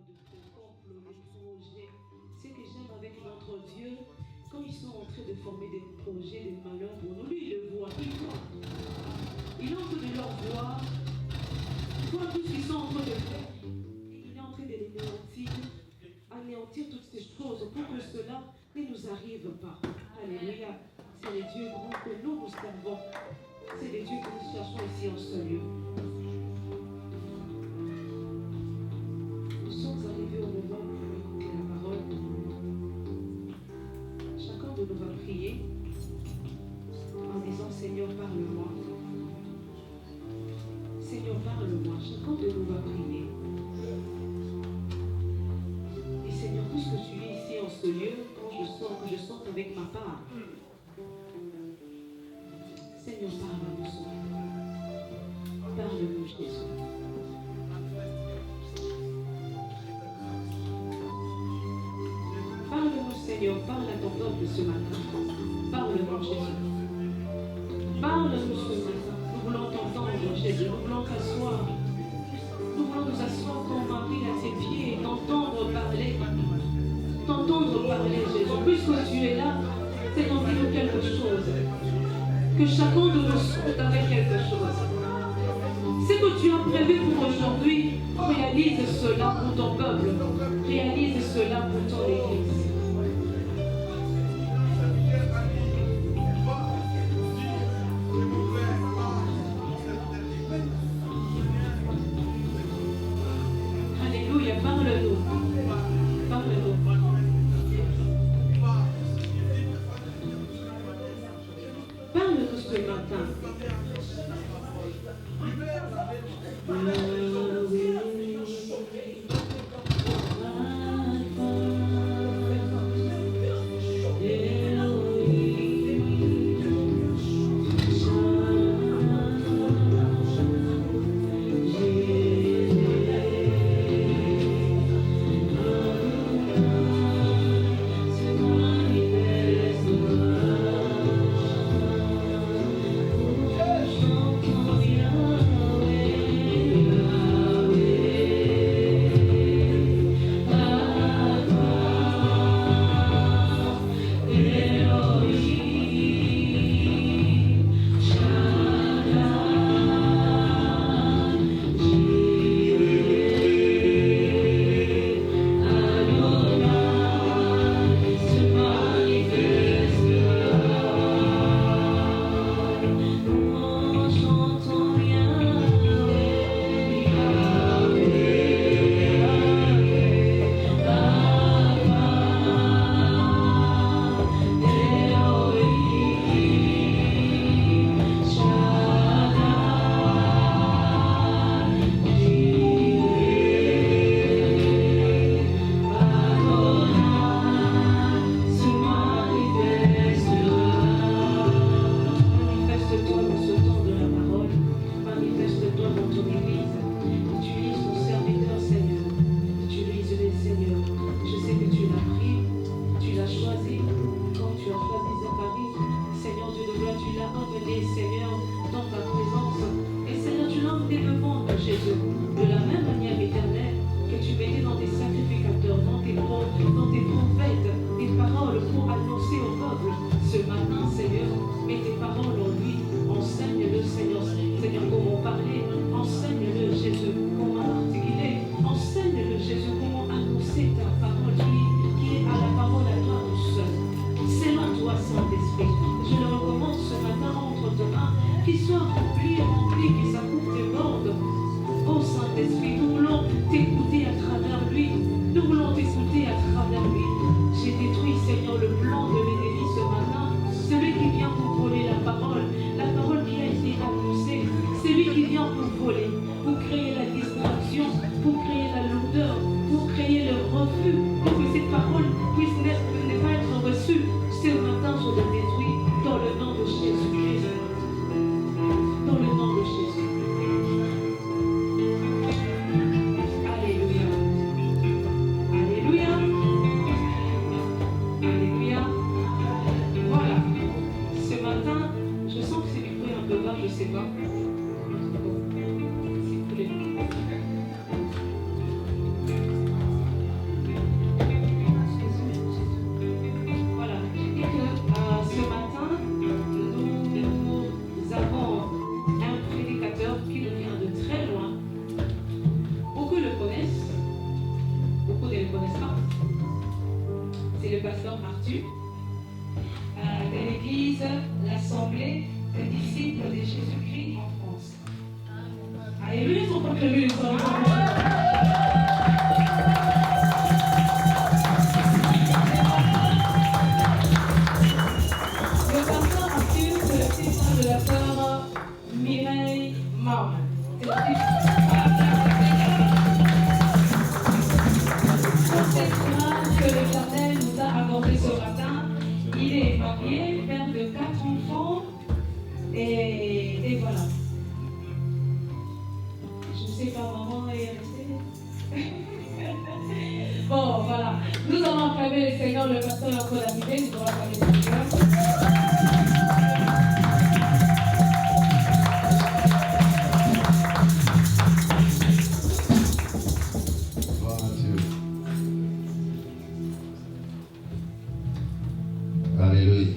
de complot, de projets. Ce que j'aime avec notre Dieu, quand ils sont en train de former des projets, des malheurs pour nous, lui, il le voit, il voit. Il est en train de leur voir, il voit tout ce qu'ils sont en train de faire. Et il est en train de les anéantir toutes ces choses pour que cela ne nous arrive pas. Alléluia. C'est les dieux grands que nous servons. C'est les dieux que nous cherchons ici en ce lieu. Nous sommes arrivés au moment pour écouter la parole. Chacun de nous va prier en disant Seigneur, parle-moi. Seigneur, parle-moi. Chacun de nous va prier. Et Seigneur, puisque tu es ici en ce lieu, quand je sors avec ma part, Seigneur, parle-nous, Seigneur. Parle-nous, Jésus. Parle-nous, Seigneur. Parle à ton peuple ce matin. Parle-nous, Jésus. Parle-nous ce matin. Nous voulons t'entendre, Jésus. Nous voulons t'asseoir. Nous voulons nous asseoir comme Marie à tes pieds et t'entendre parler. T'entendre parler, Jésus. Puisque tu es là, c'est d'en dire quelque chose. Que chacun de nous sorte avec quelque chose. Ce que tu as prévu pour aujourd'hui, réalise cela pour ton peuple. Réalise cela pour ton Église. Alléluia, parle-nous. Parle-nous. Parle-nous ce matin. c'est le pasteur Arthur. De l'église, l'Assemblée des disciples de Jésus-Christ en France. Alléluia, ils sont proclamés les hommes. Le pasteur Arthur, c'est le petit frère de la sœur Mireille Marne. C'est le petit frère que l'Éternel nous a accordé ce matin. Il est marié, père de 4 enfants, et voilà. Je ne sais pas, maman est restée. Bon, voilà. Nous allons acclamer le Seigneur, le pasteur est en train d'arriver, nous allons acclamer le Seigneur. Alléluia.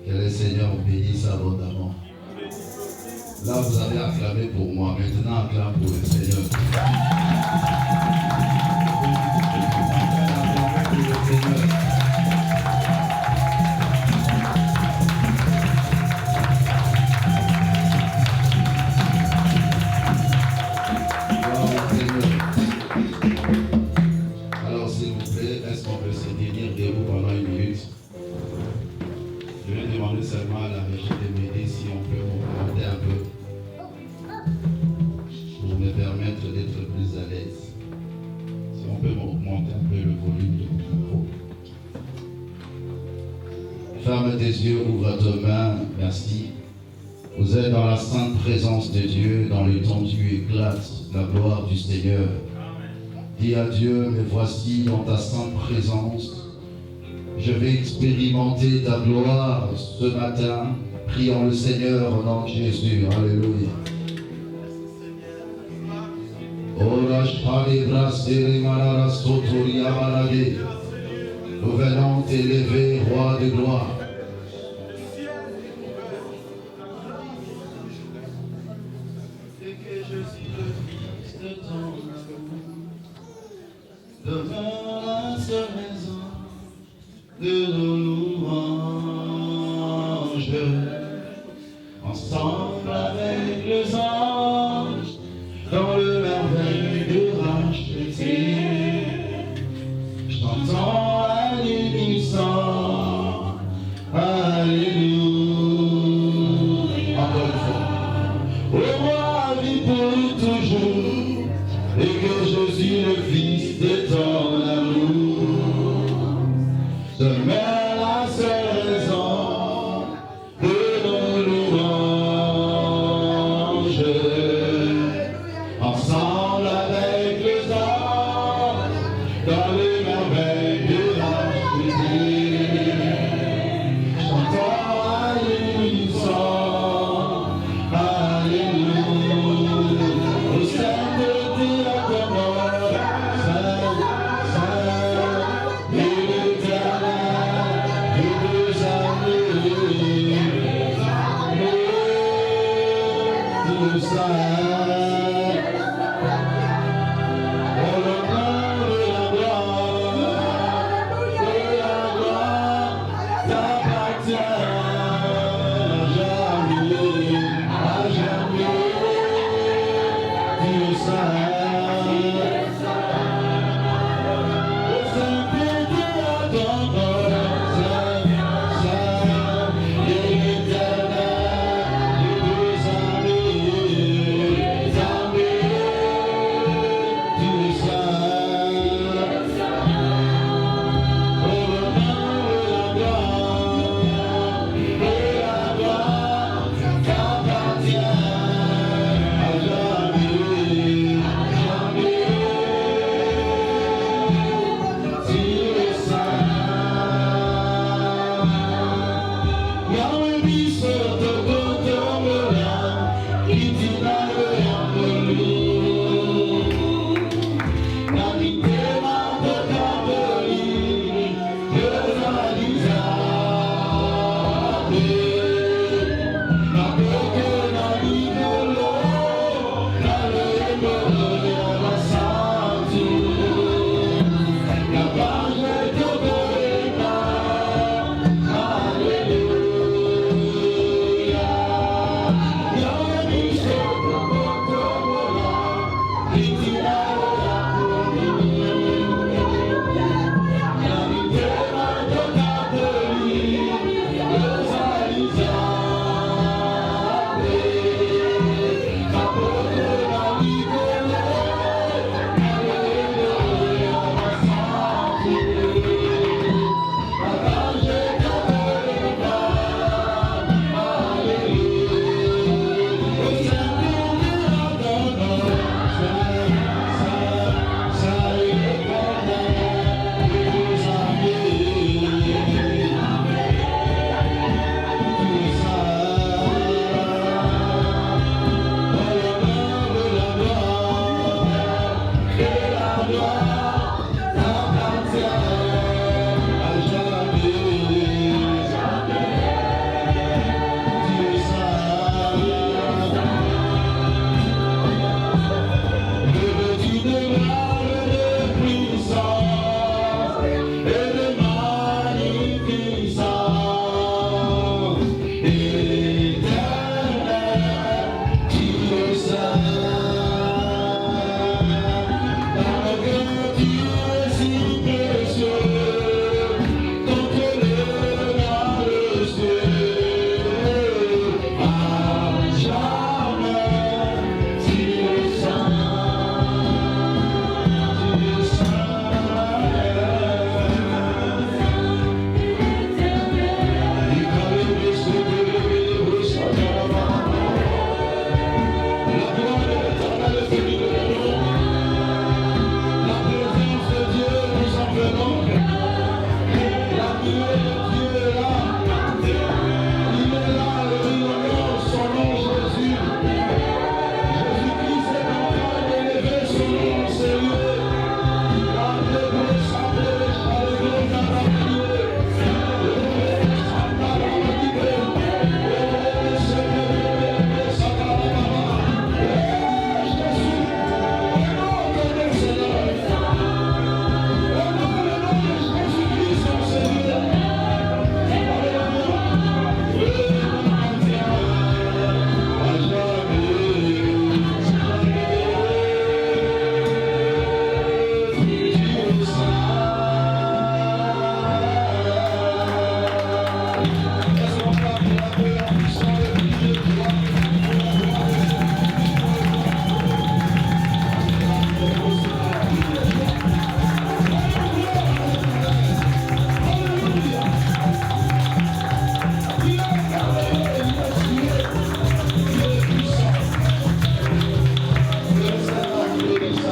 Que le Seigneur vous bénisse abondamment. Là, vous avez acclamé pour moi. Maintenant, acclame pour le Seigneur. Acclamez pour le Seigneur. Gloire au Seigneur. Alors, s'il vous plaît, est-ce qu'on peut se tenir debout pendant une minute? Je vais demander seulement à la régie de m'aider si on peut augmenter un peu pour me permettre d'être plus à l'aise. Si on peut augmenter un peu le volume de mon micro. Ferme tes yeux, ouvre tes mains, merci. Vous êtes dans la sainte présence de Dieu, dans l'étendue éclate la gloire du Seigneur. Dis à Dieu, me voici dans ta sainte présence. Je vais expérimenter ta gloire ce matin. Prions le Seigneur au nom de Jésus. Alléluia. Nous venons t'élever, roi de gloire. Et que je suis le fils de ton amour. Devant la seule raison de nos louanges, ensemble avec les anges, dans le merveille de racheter, chantons à l'unisson, alléluia. Encore une fois. Au roi vit pour toujours, et que je suis le fils de ton amour. Seulement la seule raison de nos louanges, ensemble avec les anges, dans les merveilles de la Trinité, chantons à l'unisson, alléluia. Au sein de la commode, Saint, Saint, et l'Éternel, et deux amis, tout Saint,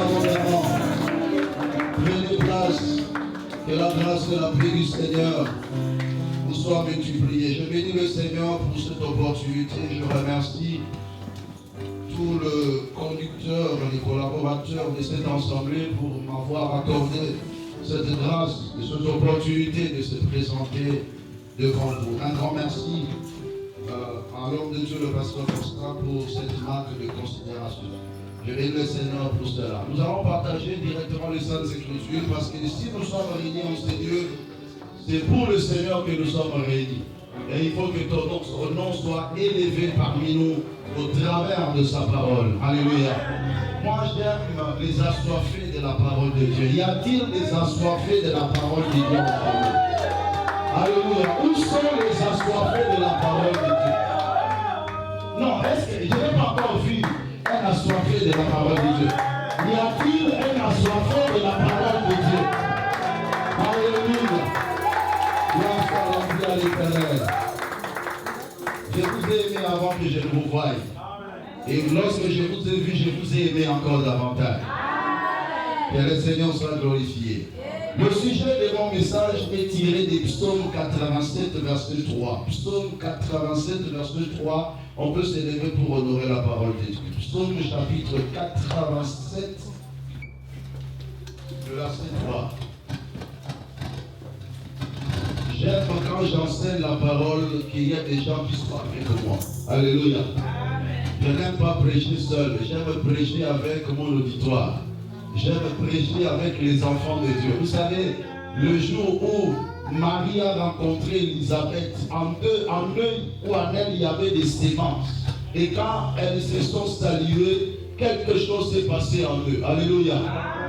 abondamment. Prenez place. Que la grâce et la paix du Seigneur nous soient multipliées. Je bénis le Seigneur pour cette opportunité. Je remercie tout le conducteur, les collaborateurs de cette assemblée pour m'avoir accordé cette grâce et cette opportunité de se présenter devant vous. Un grand merci à l'homme de Dieu, le pasteur Costa, pour cette marque de considération. Je bénis le Seigneur pour cela. Nous allons partager directement les Saintes Écritures parce que si nous sommes réunis en Seigneur, c'est pour le Seigneur que nous sommes réunis. Et il faut que ton nom soit élevé parmi nous au travers de sa parole. Alléluia. Moi j'aime les assoiffés de la parole de Dieu. Y a-t-il des assoiffés de la parole de Dieu? Alléluia. Où sont les assoiffés de la parole de Dieu? Non, est-ce que je n'ai pas encore vu un assoiffé de la parole de Dieu? Y a-t-il un assoiffé de la parole de Dieu? Alléluia. Grâce à l'Éternel. Je vous ai aimé avant que je ne vous voie. Et lorsque je vous ai vu, je vous ai aimé encore davantage. Que le Seigneur soit glorifié. Le sujet de mon message est tiré des psaumes 87, verset 3. Psaume 87, verset 3. On peut s'élever pour honorer la parole de Dieu. Psaume chapitre 87, verset 3. J'aime quand j'enseigne la parole qu'il y a des gens qui soient avec moi. Alléluia. Je n'aime pas prêcher seul. J'aime prêcher avec mon auditoire. J'aime prêcher avec les enfants de Dieu. Vous savez, le jour où Marie a rencontré Élisabeth, en eux ou en elle, il y avait des sémences. Et quand elles se sont saluées, quelque chose s'est passé en eux. Alléluia.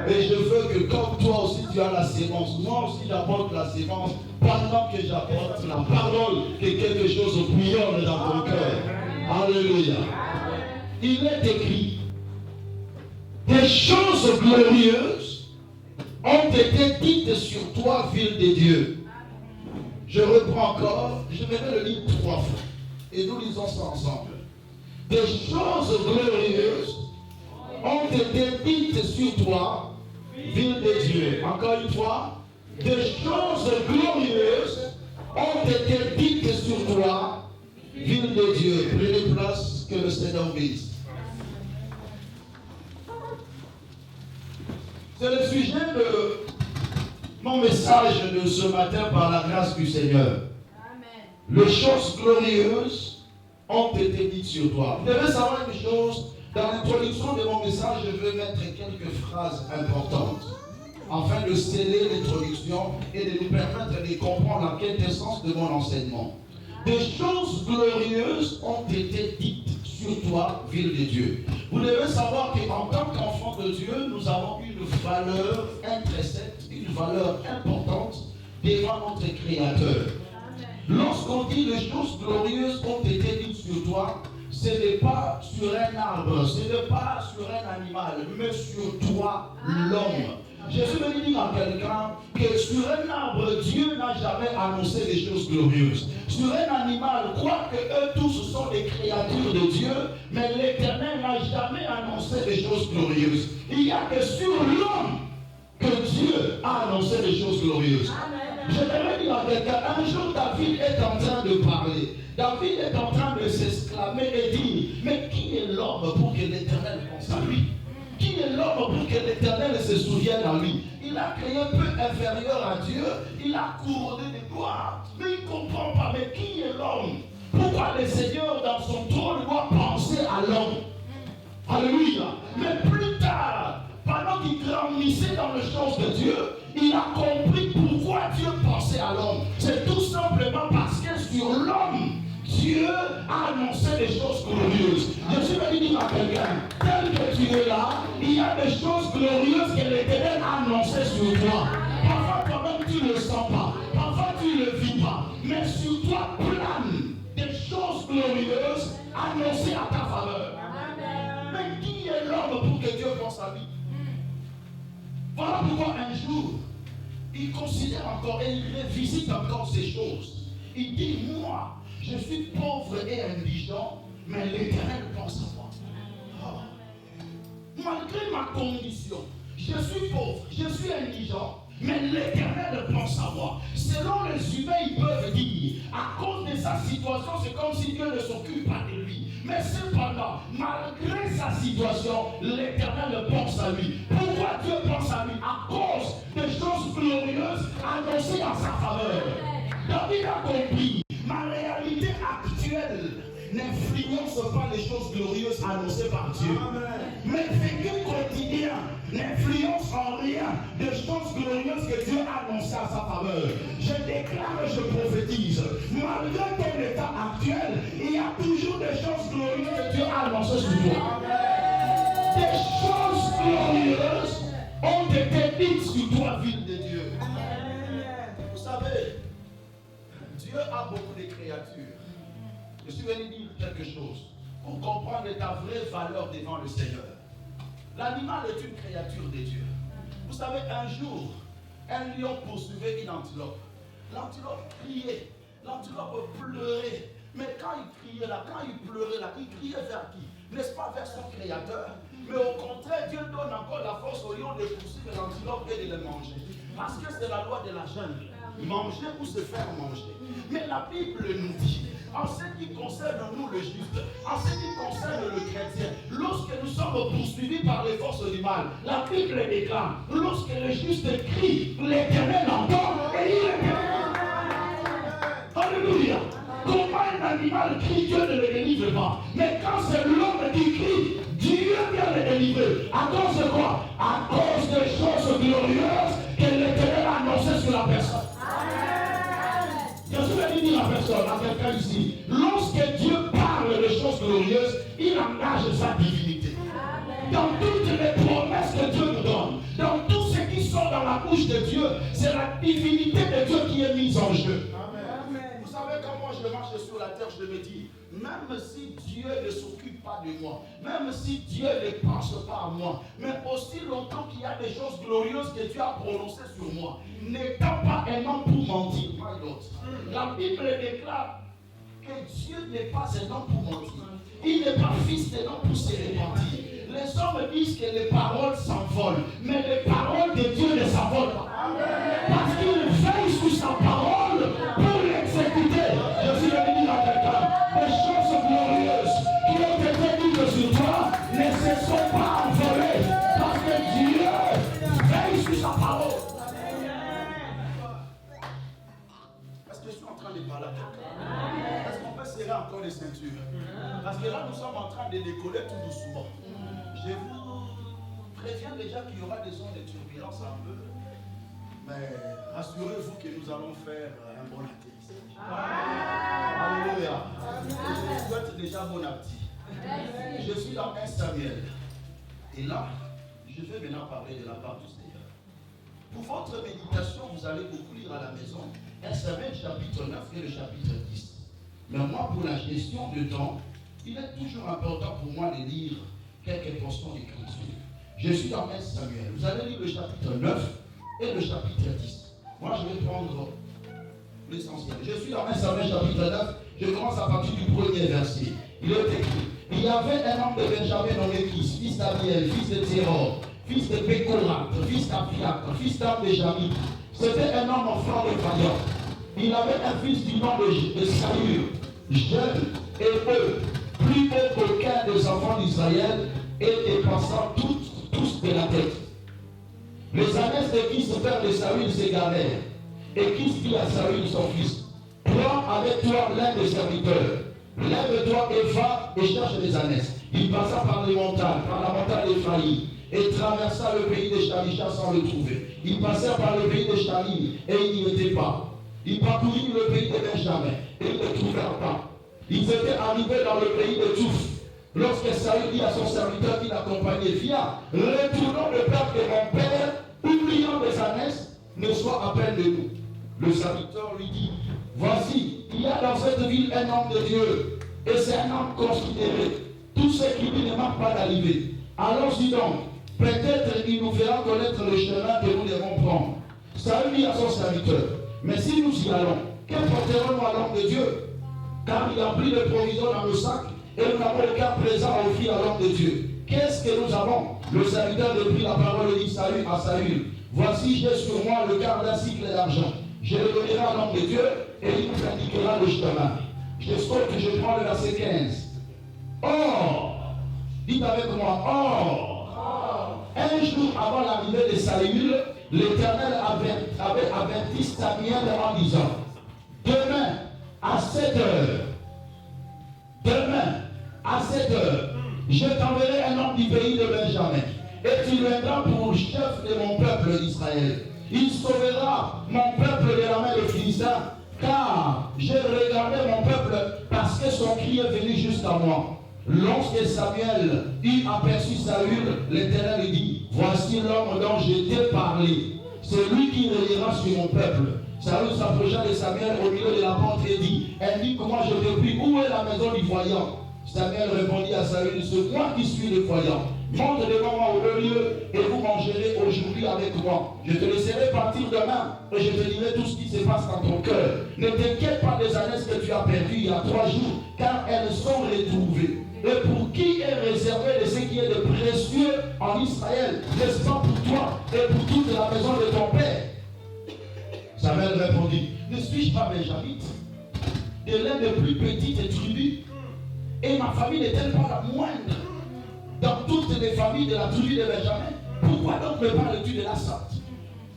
Et je veux que comme toi aussi tu as la sémence, moi aussi j'apporte la sémence pendant que j'apporte la parole, que quelque chose bouillonne dans ton cœur. Alléluia. Il est écrit, des choses glorieuses ont été dites sur toi, ville de Dieu. Je reprends encore, je vais le lire 3 fois. Et nous lisons ça ensemble. Des choses glorieuses ont été dites sur toi, ville de Dieu. Encore une fois, des choses glorieuses ont été dites sur toi, ville de Dieu. Prenez place, que le Seigneur bénisse. C'est le sujet de mon message de ce matin par la grâce du Seigneur. Amen. Les choses glorieuses ont été dites sur toi. Vous devez savoir une chose. Dans l'introduction de mon message, je veux mettre quelques phrases importantes afin de sceller l'introduction et de nous permettre de comprendre la quintessence de mon enseignement. Des choses glorieuses ont été dites sur toi, ville de Dieu. Vous devez savoir qu'en tant qu'enfant de Dieu, nous avons une valeur intrinsèque, une valeur importante devant notre Créateur. Lorsqu'on dit les choses glorieuses ont été dites sur toi, ce n'est pas sur un arbre, ce n'est pas sur un animal, mais sur toi, l'homme. Jésus veut dire à quelqu'un que sur un arbre, Dieu n'a jamais annoncé des choses glorieuses. Sur un animal, quoique eux tous sont des créatures de Dieu, mais l'Éternel n'a jamais annoncé des choses glorieuses. Il n'y a que sur l'homme que Dieu a annoncé des choses glorieuses. Je vais dire à quelqu'un, un jour David est en train de parler. David est en train de s'exclamer et dire, mais qui est l'homme pour que l'Éternel pense à lui? Qui est l'homme pour que l'Éternel se souvienne à lui? Il a créé un peu inférieur à Dieu, il a couronné de gloire, mais il ne comprend pas, mais qui est l'homme? Pourquoi le Seigneur dans son trône doit penser à l'homme? Alléluia. Mais plus tard, pendant qu'il grandissait dans les choses de Dieu, il a compris pourquoi Dieu pensait à l'homme. C'est tout simplement parce que sur l'homme, Dieu a annoncé des choses glorieuses. Je vais dire à quelqu'un, tel que tu es là, il y a des choses glorieuses que l'Éternel a annoncées sur toi. Parfois toi-même tu ne le sens pas, parfois tu ne le vis pas, mais sur toi planent des choses glorieuses annoncées à ta faveur. Mais qui est l'homme pour que Dieu pense à lui? Voilà pourquoi un jour, il considère encore et il revisite encore ces choses. Il dit, moi, je suis pauvre et indigent, mais l'Éternel pense à moi. Oh. Malgré ma condition, je suis pauvre, je suis indigent, mais l'Éternel pense à moi. Selon les humains, ils peuvent dire, à cause de sa situation, c'est comme si Dieu ne s'occupe pas de lui. Mais cependant, malgré sa situation, l'Éternel pense à lui. Pourquoi Dieu pense à lui? À cause des choses glorieuses annoncées en sa faveur. David a compris, ma réalité actuelle n'influence pas les choses glorieuses annoncées par Dieu. Mes vécus quotidiens n'influencent en rien des choses glorieuses que Dieu a annoncées à sa faveur. Je déclare et je prophétise, malgré ton état actuel, il y a toujours des choses glorieuses que Dieu a annoncées sur toi. Des choses glorieuses ont été dites sur toi, ville de Dieu. Vous savez, Dieu a beaucoup de créatures. Je suis venu dire quelque chose pour comprendre ta vraie valeur devant le Seigneur. L'animal est une créature de Dieu. Vous savez, un jour, un lion poursuivait une antilope. L'antilope criait, l'antilope pleurait. Mais quand il criait là, quand il pleurait là, il criait vers qui? N'est-ce pas vers son créateur? Mais au contraire, Dieu donne encore la force au lion de poursuivre l'antilope et de le manger. Parce que c'est la loi de la jungle. Manger ou se faire manger. Mais la Bible nous dit, en ce qui concerne nous le juste, en ce qui concerne le chrétien, lorsque nous sommes poursuivis par les forces du mal, la Bible déclare, lorsque le juste crie, l'Éternel entend et il est. Alléluia. Comment un animal crie, Dieu ne le délivre pas. Mais quand c'est l'homme qui crie, Dieu vient le délivrer. À cause de quoi? À cause des choses glorieuses que l'Éternel a annoncées sur la personne. Je vais dire à personne, à quelqu'un ici, lorsque Dieu parle de choses glorieuses, il engage sa divinité. Dans toutes les promesses que Dieu nous donne, dans tout ce qui sort dans la bouche de Dieu, c'est la divinité de Dieu qui est mise en jeu. Amen. Vous savez comment je marche sur la terre, je me dis, même si Dieu ne s'occupe pas de moi, même si Dieu ne pense pas à moi, mais aussi longtemps qu'il y a des choses glorieuses que Dieu a prononcées sur moi, n'étant pas un homme pour mentir, pas l'autre. La Bible déclare que Dieu n'est pas un homme pour mentir. Il n'est pas fils d'un homme pour se repentir. Les hommes disent que les paroles s'envolent, mais les paroles de Dieu ne s'envolent pas. Parce qu'il veille sur sa parole pour l'exécuter. Je suis venu dire à quelqu'un, des choses glorieuses qui ont été dites sur toi ne se sont pas envolées. Parce que Dieu veille sur sa parole. Est-ce que je suis en train de parler à quelqu'un? Est-ce qu'on peut serrer encore les ceintures? Parce que là, nous sommes en train de décoller tout doucement. Je vous préviens déjà qu'il y aura des zones de turbulence un peu. Mais rassurez-vous que nous allons faire un bon atterrissage. Alléluia. Je vous souhaite déjà bon appétit. Je suis dans 1 Samuel. Et là, je vais maintenant parler de la part du Seigneur. Pour votre méditation, vous allez beaucoup lire à la maison 1 Samuel chapitre 9 et le chapitre 10. Mais moi, pour la gestion de temps, il est toujours important pour moi de lire quelques portions d'écriture. Je suis dans 1 Samuel. Vous allez lire le chapitre 9 et le chapitre 10. Moi, je vais prendre l'essentiel. Je suis dans 1 Samuel chapitre 9. Je commence à partir du premier verset. Il est écrit, il y avait un homme de Benjamin nommé Kis, fils d'Abiel, fils de Téror, fils de Bécorat, fils d'Afiac, fils d'Abéjamit. C'était un homme enfant de vaillant. Il avait un fils du nom de Saül, jeune et heureux, plus beau qu'aucun des enfants d'Israël et dépassant tous de la tête. Les années de Kis, père de Saül, s'égarèrent. Et Kis dit à Saül, son fils, prends avec toi l'un des serviteurs. Lève-toi et va et cherche les ânesses. Il passa par les montagnes, par la montagne d'Éphraïm, et traversa le pays de Shalisha sans le trouver. Il passa par le pays de Shalim, et il n'y était pas. Il parcourut le pays de Benjamin, et ils ne trouvèrent pas. Ils étaient arrivés dans le pays de Touf. Lorsque Saül dit à son serviteur qui l'accompagnait, viens, retournons de peur que mon père, oubliant les ânesses, ne soit à peine de nous. Le serviteur lui dit, voici, il y a dans cette ville un homme de Dieu, et c'est un homme considéré. Tous ceux qui ne manquent pas d'arriver. Allons-y donc. Peut-être il nous fera connaître le chemin que nous devons prendre. Saül dit à son serviteur, mais si nous y allons, que porterons-nous à l'homme de Dieu? Car il a pris le provision dans le sac, et nous n'avons aucun présent à offrir à l'homme de Dieu. Qu'est-ce que nous avons? Le serviteur prit la parole et dit à Saül, voici j'ai sur moi le quart d'un cycle d'argent. Je le donnerai à l'homme de Dieu et il nous indiquera le chemin. Je saute que je prends le verset 15. Or, dites avec moi, or, un jour avant l'arrivée de Saül, l'Éternel avait averti Samuel en disant, demain à 7 heures, je t'enverrai un homme du pays de Benjamin, et tu viendras pour chef de mon peuple d'Israël. Il sauvera mon peuple de la main des Philistins, car j'ai regardé mon peuple parce que son cri est venu jusqu'à moi. Lorsque Samuel eut aperçu Saül, l'Éternel lui dit, voici l'homme dont je t'ai parlé. C'est lui qui régnera sur mon peuple. Saül s'approcha de Samuel au milieu de la porte et dit, indique-moi, je te prie, où est la maison du voyant? Samuel répondit à Saül, c'est moi qui suis le voyant. Monte devant moi au lieu et vous mangerez aujourd'hui avec moi. Je te laisserai partir demain et je te dirai tout ce qui se passe dans ton cœur. Ne t'inquiète pas des années que tu as perdues il y a 3 jours, car elles sont retrouvées. Et pour qui est réservé de ce qui est de précieux en Israël, n'est-ce pas pour toi et pour toute la maison de ton père? Samuel répondit, ne suis-je pas benjamite, de l'un des plus petites tribus, et ma famille n'est-elle pas la moindre dans toutes les familles de la tribu de Benjamin? Pourquoi donc me parles-tu de la sorte?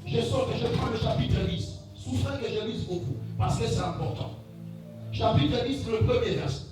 Je sors que je prends le chapitre 10. Souffrez que je lise beaucoup, parce que c'est important. Chapitre 10, le premier verset.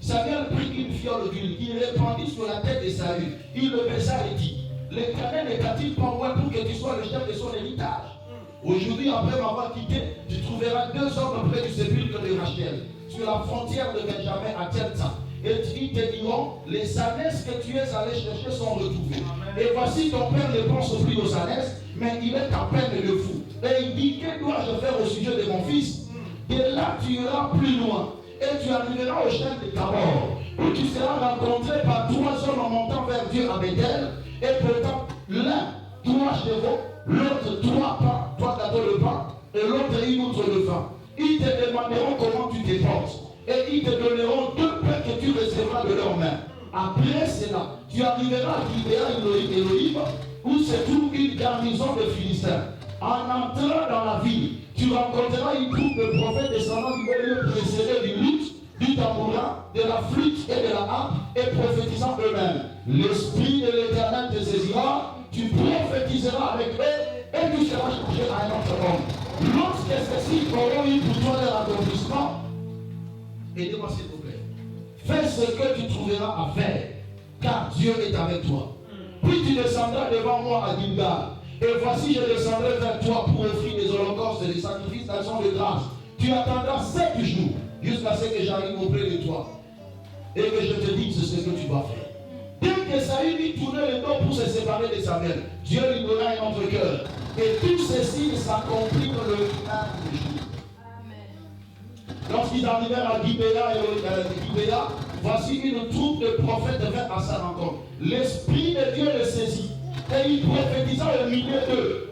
Samuel prit une fiole d'huile, il répandit sur la tête de Saül. Il le baisa et dit, l'Éternel ne t'a-t-il pas envoyé pour que tu sois le chef de son héritage? Aujourd'hui, après m'avoir quitté, tu trouveras 2 hommes près du sépulcre de Rachel, sur la frontière de Benjamin à Tzelza. Et ils te diront, les ânesses que tu es allé chercher sont retrouvées. Et voici ton père ne pense plus aux ânesses, mais il est à peine le fou. Et il dit, que dois-je faire au sujet de mon fils? Et là, tu iras plus loin. Et tu arriveras au chêne de Tabor, où tu seras rencontré par 3 hommes en montant vers Dieu à Bethel, et pourtant l'un 3 chevaux, l'autre 3 pains, 3 gâteaux de pain, et l'autre une outre de vin. Ils te demanderont comment tu te portes, et ils te donneront 2 pains que tu recevras de leurs mains. Après cela, tu arriveras à Gibéa Elohim, où se trouve une garnison de Philistins. En entrant dans la ville, tu rencontreras une troupe de prophètes descendant du milieu précédé du luth, du tambourin, de la flûte et de la harpe, et prophétisant eux-mêmes. L'Esprit de l'Éternel te saisira, tu prophétiseras avec eux, et tu seras chargé à un autre homme. Lorsque ceux-ci auront eu pour toi leur accomplissement, aidez-moi s'il vous plaît, fais ce que tu trouveras à faire, car Dieu est avec toi. Puis tu descendras devant moi à Gilgal. Et voici, je descendrai vers toi pour offrir des holocaustes et des sacrifices d'action de grâce. Tu attendras 7 jours jusqu'à ce que j'arrive auprès de toi et que je te dise ce que tu dois faire. Dès que Saül lui tournait le dos pour se séparer de Samuel, Dieu lui donna un autre cœur. Et tout ceci s'accomplirent le même jour. Lorsqu'ils arrivèrent à Gibéa, voici une troupe de prophètes vint à sa rencontre. L'Esprit de Dieu le saisit. Et il prophétisa au milieu d'eux.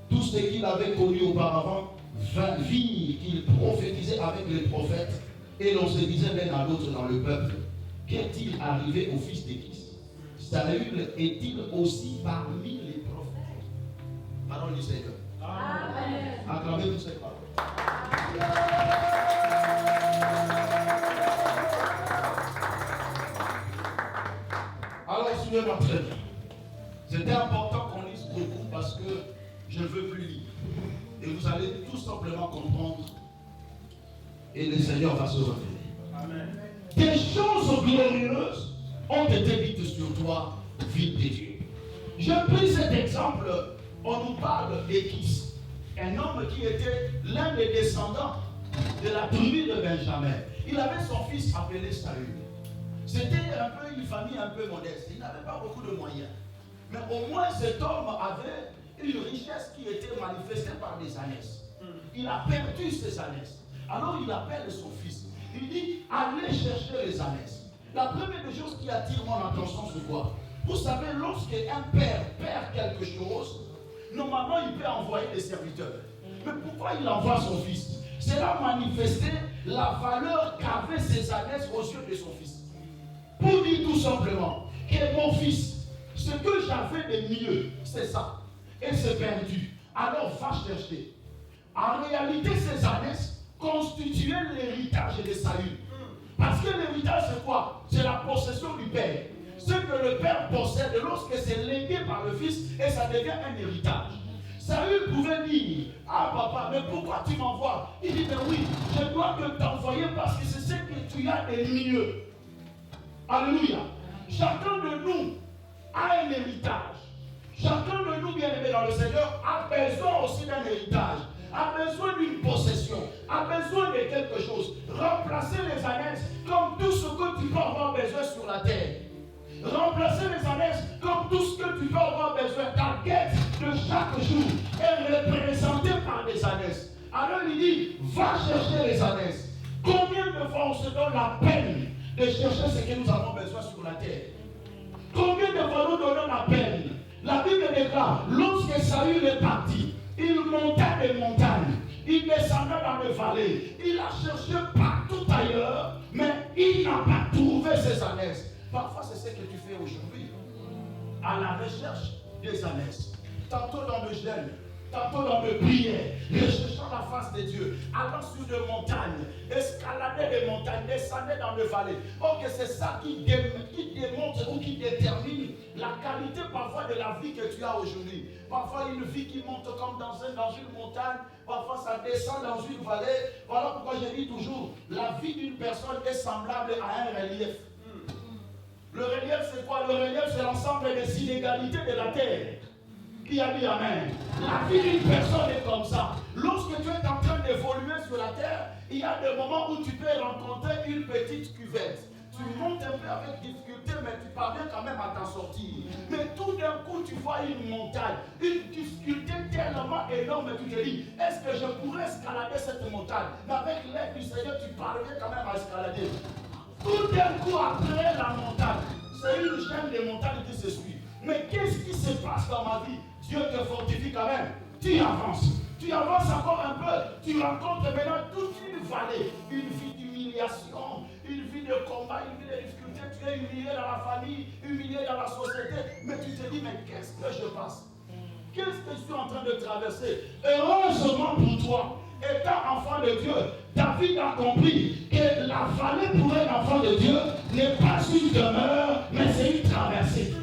Tout ce qu'il avait connu auparavant, vit qu'il prophétisait avec les prophètes. Et l'on se disait l'un à l'autre dans le peuple, qu'est-il arrivé au fils d'Élis? Saül est-il aussi parmi les prophètes? Parole du Seigneur. Amen. Acclamez toutes ces paroles. Alors, suivez-moi très bien. C'était important qu'on lise beaucoup parce que je ne veux plus lire. Et vous allez tout simplement comprendre. Et le Seigneur va se révéler. Amen. Des choses glorieuses ont été dites sur toi, ville de Dieu. Je pris cet exemple. On nous parle d'Ékis, un homme qui était l'un des descendants de la tribu de Benjamin. Il avait son fils appelé Saül. C'était un peu une famille un peu modeste. Il n'avait pas beaucoup de moyens. Mais au moins cet homme avait une richesse qui était manifestée par des ânesses. Il a perdu ses ânesses. Alors il appelle son fils. Il dit, allez chercher les ânesses. La première des choses qui attire mon attention, c'est quoi? Vous savez, lorsqu'un père perd quelque chose, normalement il peut envoyer des serviteurs. Mais pourquoi il envoie son fils? C'est là manifester la valeur qu'avaient ces ânesses aux yeux de son fils. Pour dire tout simplement que mon fils, Ce que j'avais de mieux, c'est ça. Et c'est perdu. Alors va chercher. En réalité, ces ânesses constituaient l'héritage de Saül. Parce que l'héritage, c'est quoi? C'est la possession du père. Ce que le père possède, lorsque c'est légué par le fils, et ça devient un héritage. Saül pouvait dire, ah papa, mais pourquoi tu m'envoies? Il dit, mais oui, je dois te t'envoyer parce que c'est ce que tu as de mieux. Alléluia. Chacun de nous a un héritage. Chacun de nous, bien aimé dans le Seigneur, a besoin aussi d'un héritage, a besoin d'une possession, a besoin de quelque chose. Remplacer les ânesses comme tout ce que tu peux avoir besoin sur la terre. Remplacer les ânesses comme tout ce que tu peux avoir besoin. Ta quête de chaque jour est représentée par des ânesses. Alors il dit, va chercher les ânesses. Combien de fois on se donne la peine de chercher ce que nous avons besoin sur la terre? Combien de fois nous donnons la peine? La Bible déclare, lorsque Saül est parti, il monta des montagnes, il descendait dans les vallées, il a cherché partout ailleurs, mais il n'a pas trouvé ses ânesses. Parfois, c'est ce que tu fais aujourd'hui, à la recherche des ânesses. Tantôt dans le jeûne, tantôt dans le prière, recherchant la face de Dieu, allant sur des montagnes, escalader des montagnes, descendre dans les vallées. Oh, que c'est ça qui démontre ou qui détermine la qualité parfois de la vie que tu as aujourd'hui. Parfois une vie qui monte comme dans une montagne, parfois ça descend dans une vallée. Voilà pourquoi je dis toujours, la vie d'une personne est semblable à un relief. Le relief c'est quoi? Le relief c'est l'ensemble des inégalités de la terre. Qui a dit Amen? La vie d'une personne est comme ça. Lorsque tu es en train d'évoluer sur la terre, il y a des moments où tu peux rencontrer une petite cuvette. Tu montes un peu avec difficulté, mais tu parviens quand même à t'en sortir. Mais tout d'un coup, tu vois une montagne, une difficulté tellement énorme, et tu te dis, est-ce que je pourrais escalader cette montagne? Mais avec l'aide du Seigneur, tu parviens quand même à escalader. Tout d'un coup, après la montagne, c'est une chaîne de montagnes qui se suit. Mais qu'est-ce qui se passe dans ma vie? Dieu te fortifie quand même. Tu avances. Tu avances encore un peu. Tu rencontres maintenant toute une vallée. Une vie d'humiliation, une vie de combat, une vie de difficulté. Tu es humilié dans la famille, humilié dans la société. Mais tu te dis, mais qu'est-ce que je passe? Qu'est-ce que je suis en train de traverser? Heureusement pour toi, étant enfant de Dieu, David a compris que la vallée pour un enfant de Dieu n'est pas une demeure, mais c'est une traversée.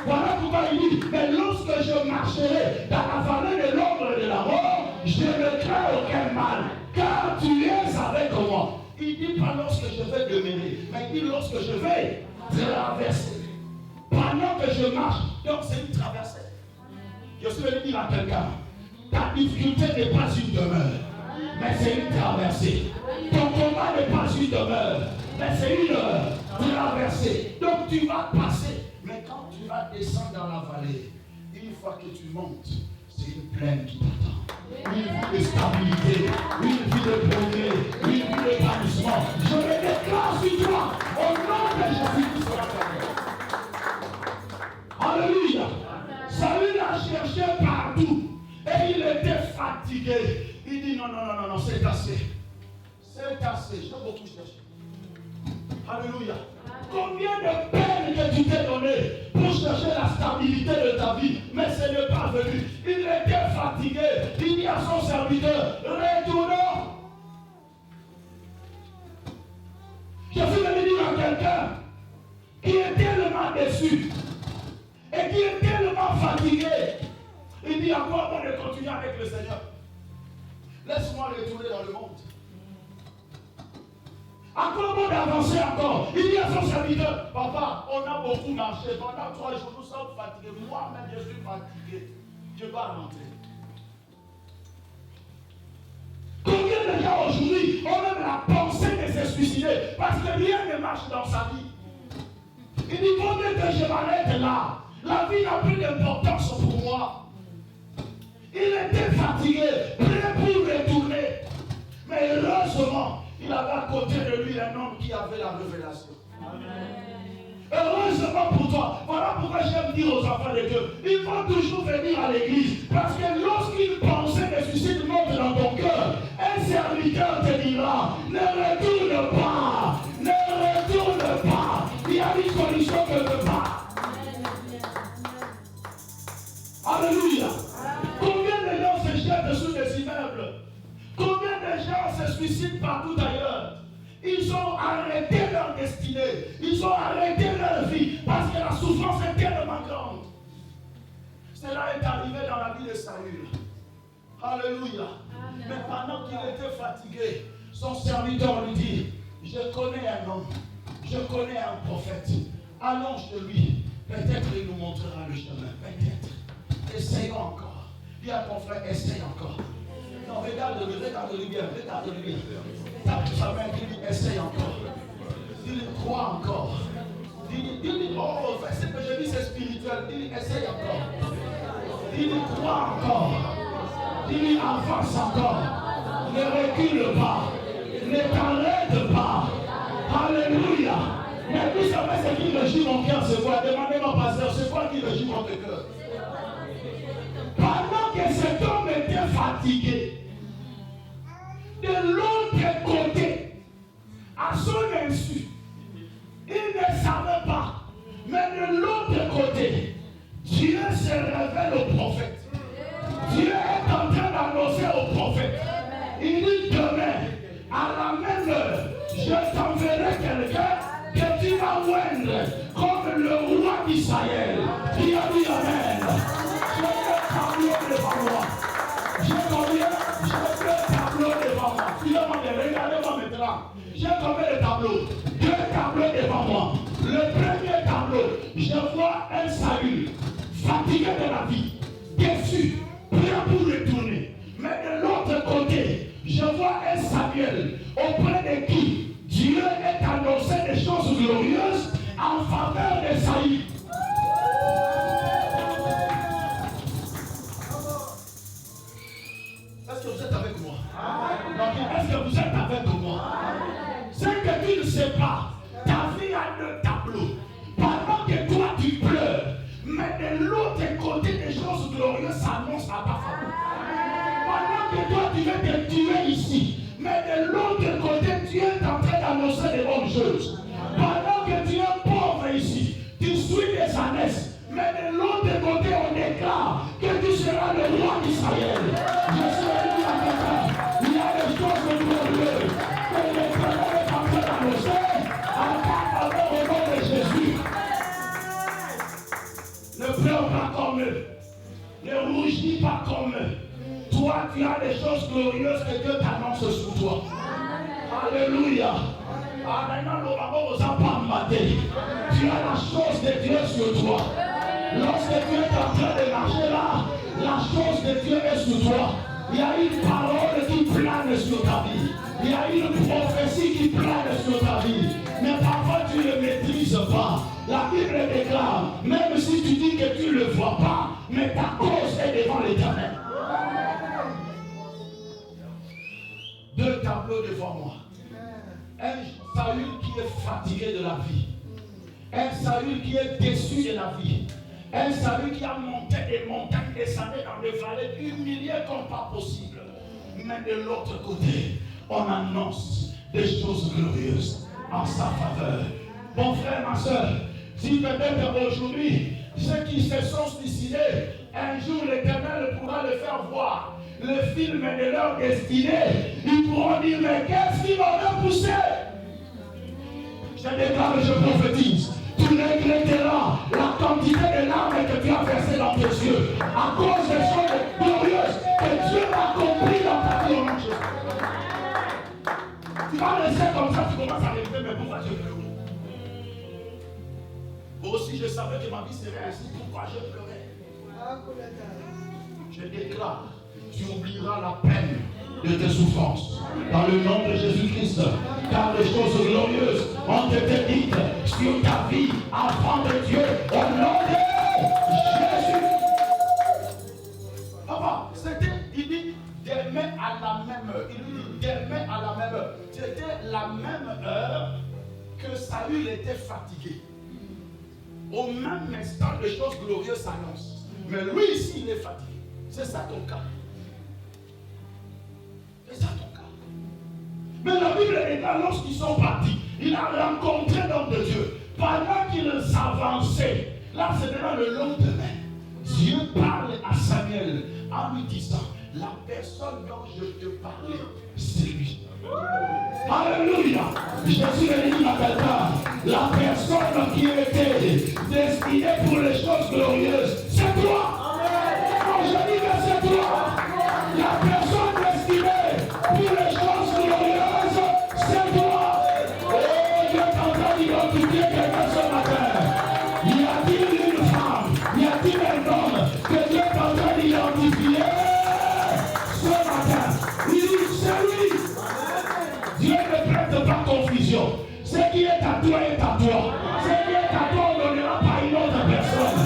Voilà pourquoi il dit, mais lorsque je marcherai dans la vallée de l'ombre et de la mort, je ne crains aucun mal, car tu es avec moi. Il dit pas lorsque je vais demeurer, mais il dit lorsque je vais traverser. Pendant que je marche, donc c'est une traversée. Je suis venu dire à quelqu'un, ta difficulté n'est pas une demeure, mais c'est une traversée. Ton combat n'est pas une demeure, mais c'est une traversée. Donc tu vas passer. Mais quand tu vas descendre dans la vallée, une fois que tu montes, c'est une plaine qui t'attend. Une vie de stabilité, une vie de progrès, une vie d'épanouissement. Je le déclare sur toi au nom de Jésus-Christ. Alléluia. Saül a cherché partout et il était fatigué. Il dit non, c'est assez. C'est assez, j'ai beaucoup cherché. Alléluia. Combien de peine que tu t'es donné pour chercher la stabilité de ta vie, mais ce n'est pas venu. Il était fatigué. Il dit à son serviteur, retournons. Je suis venu dire à quelqu'un qui est tellement déçu et qui est tellement fatigué. Il dit à quoi bon de continuer avec le Seigneur? Laisse-moi retourner dans le monde. À quoi bon d'avancer encore? Il dit à son serviteur, papa, on a beaucoup marché. Pendant 3 jours, nous sommes fatigués. Moi-même, je suis fatigué. Je dois rentrer. Combien de gens aujourd'hui ont même la pensée de se suicider parce que rien ne marche dans sa vie? Il dit, vaut mieux que je m'arrête là. La vie n'a plus d'importance pour moi. Il était fatigué, prêt pour retourner. Mais heureusement, il avait à côté de lui un homme qui avait la révélation. Amen. Heureusement pour toi. Voilà pourquoi j'aime dire aux enfants de Dieu, il faut toujours venir à l'église. Parce que lorsqu'une pensée de suicide monte dans ton cœur, un serviteur te dira, ne retourne pas. Ne retourne pas. Il y a une solution quelque part. Alléluia. Combien de gens se jettent sous des immeubles? Combien de gens se suicident partout ailleurs? Ils ont arrêté leur destinée. Ils ont arrêté leur vie parce que la souffrance est tellement grande. Cela est arrivé dans la vie de Saül. Alléluia. Mais pendant qu'il était fatigué, son serviteur lui dit, je connais un homme, je connais un prophète. Allons chez lui. Peut-être il nous montrera le chemin. Peut-être. Essayons encore. Dis à ton frère, essaye encore. Non, regarde-le bien, regarde-le bien. Tape sa main, dis-lui, essaye encore. Dis-lui, crois encore. Dis-lui, oh, ce que je dis, c'est spirituel. Dis-lui, essaye encore. Dis-lui, crois encore. Dis-lui, avance encore. Ne recule pas. Ne t'arrête pas. Alléluia. Mais vous savez ce qui régit mon cœur, c'est quoi? Demandez-moi, pasteur, c'est quoi qui régit mon cœur? Pendant que cet homme était fatigué, de l'autre côté, à son insu, il ne savait pas, mais de l'autre côté, Dieu se révèle au prophète. Dieu est en train d'annoncer au prophète. Il dit demain, à la même heure, je t'enverrai quelqu'un que tu vas oindre comme le roi d'Israël. Qui a dit amen. J'ai le tableau devant moi. J'ai combien? J'ai deux tableaux devant moi. Regardez-moi maintenant. J'ai combien de tableaux? Deux tableaux devant moi. Le premier tableau, je vois un Saül fatigué de la vie, déçu, prêt pour retourner. Mais de l'autre côté, je vois un Samuel auprès de qui Dieu est annoncé des choses glorieuses en faveur de Saül. Est-ce que vous êtes avec moi? Est-ce que vous êtes avec moi? C'est que tu ne sais pas. Ta vie a deux tableaux. Pendant que toi tu pleures, mais de l'autre côté des choses glorieuses s'annoncent à ta faveur. Pendant que toi tu veux te tuer ici, mais de l'autre côté Dieu est en train d'annoncer des bonnes choses. Pendant que tu es pauvre ici, tu suis des ânesses, mais de l'autre côté on déclare que tu seras le roi d'Israël. Je suis dit à quelqu'un, il y a des choses glorieuses que l'Éternel est en train d'annoncer à ta faveur au nom de Jésus. Ne pleure pas comme eux, ne rougis pas comme eux. Toi, tu as des choses glorieuses que Dieu t'annonce sur toi. Alléluia. Tu as la chose de Dieu sur toi. Lorsque tu es en train de marcher là, la chose de Dieu est sur toi. Il y a une parole qui plane sur ta vie. Il y a une prophétie qui plane sur ta vie. Mais parfois tu ne maîtrises pas. La Bible déclare, même si tu dis que tu ne le vois pas, mais ta cause est devant l'Éternel. Deux tableaux devant moi. Un Saül qui est fatigué de la vie. Un Saül qui est déçu de la vie. Un Saül qui a monté des montagnes, descendu dans des vallées, humilié comme pas possible. Mais de l'autre côté, on annonce des choses glorieuses en sa faveur. Mon frère, ma soeur, si peut-être aujourd'hui, ceux qui se sont suicidés, un jour l'Éternel pourra le faire voir le film de leur destinée, ils pourront dire, mais qu'est-ce qui m'a poussé? Je déclare et je prophétise, tu regretteras la quantité de larmes que tu as versées dans tes yeux à cause des choses glorieuses que Dieu a compris dans ta vie au nom de Jésus. Tu vas laisser comme ça, tu commences à rêver, mais pourquoi je pleure? Moi aussi je savais que ma vie serait ainsi, pourquoi je pleurais? Je déclare, tu oublieras la peine de tes souffrances dans le nom de Jésus-Christ, car les choses glorieuses ont été dites sur ta vie enfant de Dieu au nom de Jésus. Papa, c'était, il dit demain à la même heure. Il lui dit demain à la même heure. C'était la même heure que Saül était fatigué. Au même instant, les choses glorieuses s'annoncent. Mais lui ici, il est fatigué. C'est ça ton cas. C'est ça ton cas. Mais la Bible déclare, lorsqu'ils sont partis, il a rencontré l'homme de Dieu. Pendant qu'ils s'avançaient, là c'était dans le lendemain, Dieu parle à Samuel en lui disant, la personne dont je te parlais, c'est lui. Alléluia. Jésus est dit à quelqu'un, la personne qui était destinée pour les choses glorieuses, c'est toi. Quand je dis que c'est toi, la personne destinée pour les choses glorieuses, c'est toi. Oh, Dieu t'entend identifier quelqu'un ce matin. Y a-t-il une femme, y a-t-il un homme que Dieu t'entend identifier ce matin? Il dit, c'est lui. Dieu ne prête pas confusion. Ce qui est à toi est à toi. Ce qui est à toi, on ne donnera pas une autre personne.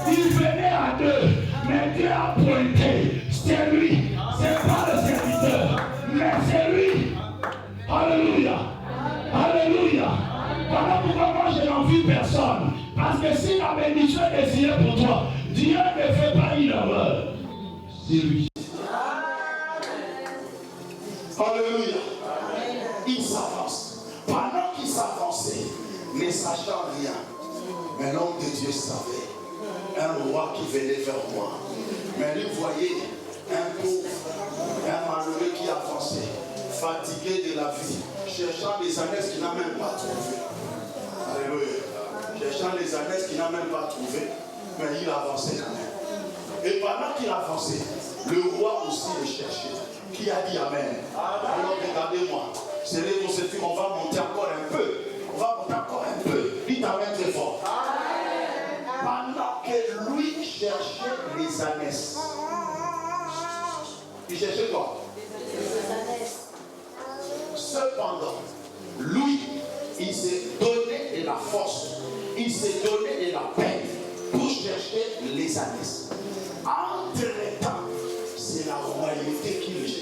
Il venait à deux, mais Dieu a pointé. C'est lui. C'est pas le serviteur, mais c'est lui. Alléluia. Alléluia. Voilà pourquoi moi je n'envie personne. Parce que si la bénédiction est désirée pour toi, Dieu ne fait pas une erreur. C'est lui. Alléluia. Il s'avance. Pendant qu'il s'avançait, ne sachant rien, mais l'homme de Dieu savait. Un roi qui venait vers moi. Mais lui voyait un pauvre, un malheureux qui avançait, fatigué de la vie, cherchant les ânesses qu'il n'a même pas trouvé. Alléluia. Cherchant les ânesses qu'il n'a même pas trouvé, mais il avançait quand même. Et pendant qu'il avançait, le roi aussi le cherchait. Qui a dit Amen? Alors regardez-moi. C'est les conséquences, on va monter encore un peu. On va monter encore un peu. Dites Amen très fort. Pendant que lui cherchait les ânesses. Il cherchait quoi? Cependant, lui, il s'est donné de la force. Il s'est donné de la peine pour chercher les ânesses. Entre-temps, c'est la royauté qui le cherche.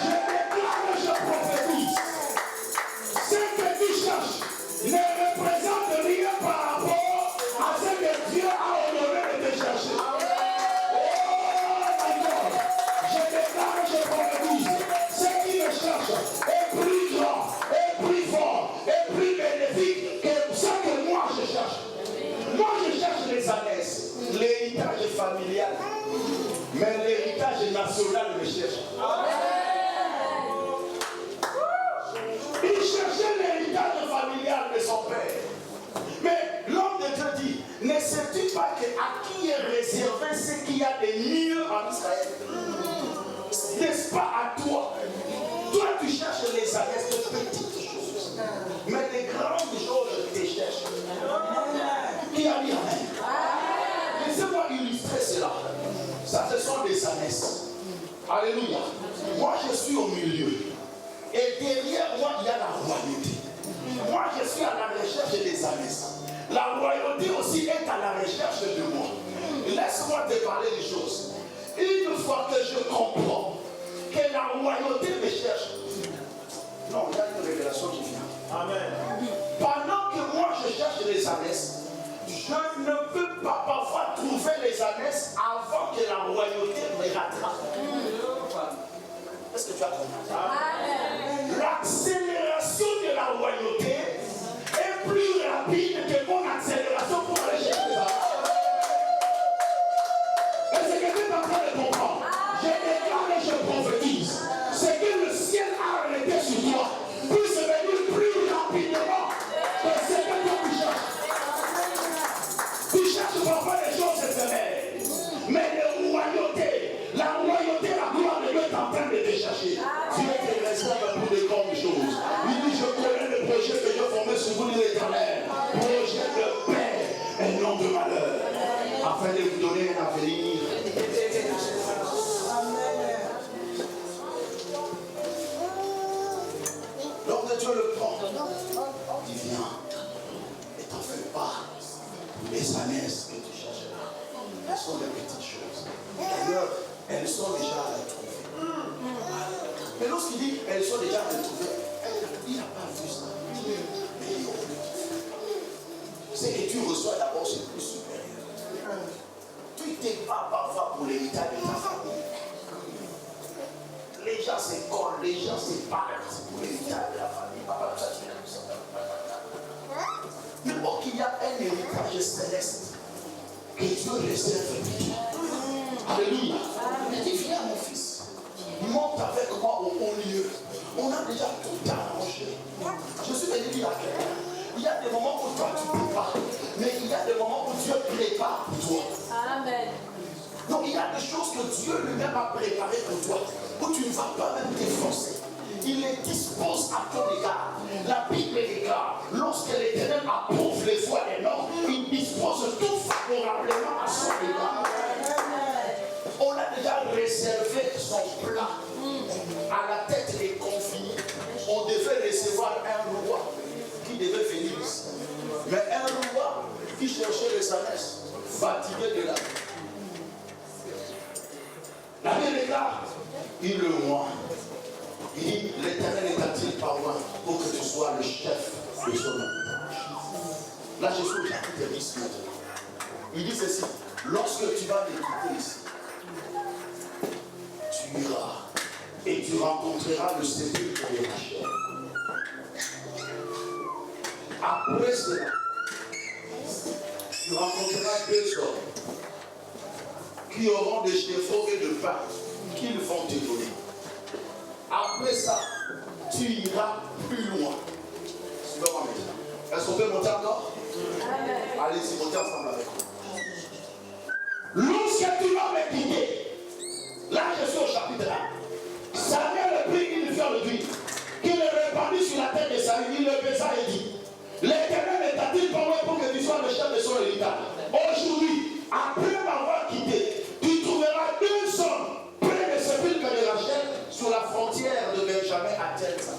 Je déclare que je prophétise. Ce que tu cherches ne représente rien par rapport à ce que Dieu a honoré de te chercher. Oh my God. Je déclare que je prophétise. Ce qui le cherche est plus grand, est plus fort, est plus bénéfique que ce que moi je cherche. Moi je cherche les ânesses, l'héritage familial. Mais l'héritage national me cherche. Il cherchait l'héritage familial de son père. Mais l'homme de Dieu dit, ne sais-tu pas qu'à qui est réservé ce qu'il y a de mieux en Israël? N'est-ce pas à toi? Toi tu cherches les ânesses de petites choses. Mais les grandes choses te cherchent. Qui a dit Amen? Laissez-moi illustrer cela. Ça, ce sont des ânesses. Alléluia. Moi, je suis au milieu. Et derrière moi, il y a la royauté. Moi, je suis à la recherche des ânesses. La royauté aussi est à la recherche de moi. Laisse-moi te parler des choses. Une fois que je comprends que la royauté me cherche. Non, il y a une révélation qui vient. Amen. Pendant que moi, je cherche les ânesses, je ne peux pas parfois trouver les ânesses avant que la royauté me rattrape. Est-ce que tu as compris? L'accélération de la royauté est plus rapide que mon accélération pour aller chercher les ânesses. Est-ce que tu es en train de comprendre? Je déclare et je prophétise. C'est que le ciel a arrêté sur toi puisse venir plus rapidement que ce que toi tu cherches. Tu cherches parfois des choses éphémères. Mais la royauté, la gloire de Dieu est en train de te chercher. Dieu te réserve pour de grandes choses. Il dit, je connais le projet que Dieu formé sur vous, dit l'Éternel. Projet de paix et non de malheur. Afin de vous donner un avenir. L'homme de Dieu le prend. Il dit, viens. Et t'en fais pas. Les ânesses que tu cherches là, elles sont des petites choses. D'ailleurs, elles sont déjà retrouvées. Mais lorsqu'il dit elles sont déjà retrouvées, il n'a pas vu ça. Mais ce que tu reçois d'abord, c'est plus supérieur. Tu t'es pas parfois pour l'héritage de ta famille. Les gens se collent, les gens se parlent pour l'héritage de la famille. Papa, ça, tu l'as vu ça. Mais bon, qu'il y a un héritage céleste que Dieu réserve pour toi. Alléluia. Il dit, viens mon fils, monte avec moi au haut lieu. On a déjà tout arrangé. Je suis venu dire à quelqu'un, il y a des moments où toi tu ne peux pas, mais il y a des moments où Dieu prépare pour toi. Amen. Donc il y a des choses que Dieu lui-même a préparées pour toi, où tu ne vas pas même t'efforcer. Il les dispose à ton égard. La Bible déclare, lorsque l'Éternel approuve les voies des hommes, il dispose tout favorablement à son égard. On a déjà réservé son plat à la tête des conflits. On devait recevoir un roi qui devait venir ici. Mais un roi qui cherchait les ânesses, fatigué de la vie. La Bible déclare, il le roi. Il dit, l'Éternel est-il par moi pour que tu sois le chef de son héritage. Là, je suis au chapitre 10 maintenant. Il dit ceci, lorsque tu vas les quitter ici, tu iras et tu rencontreras le sépulcre de Rachel. Après cela, tu rencontreras deux hommes qui auront des chevaux et de pain qu'ils vont te donner. Après ça, tu iras plus loin. Suivez-moi maintenant. Est-ce qu'on peut monter encore? Allez-y, montez ensemble avec moi. Lorsque tu vas me quitter, là je suis au chapitre 1. Samuel prit une fiole d'huile, qu'il le répandit sur la tête de Saül, il le baisa et dit, l'Éternel n'est-il pas moi pour que tu sois le chef de son héritage? Aujourd'hui, après m'avoir quitté, tu trouveras deux hommes près de sépulcre de Rachel sur la frontière de Benjamin à Télsa.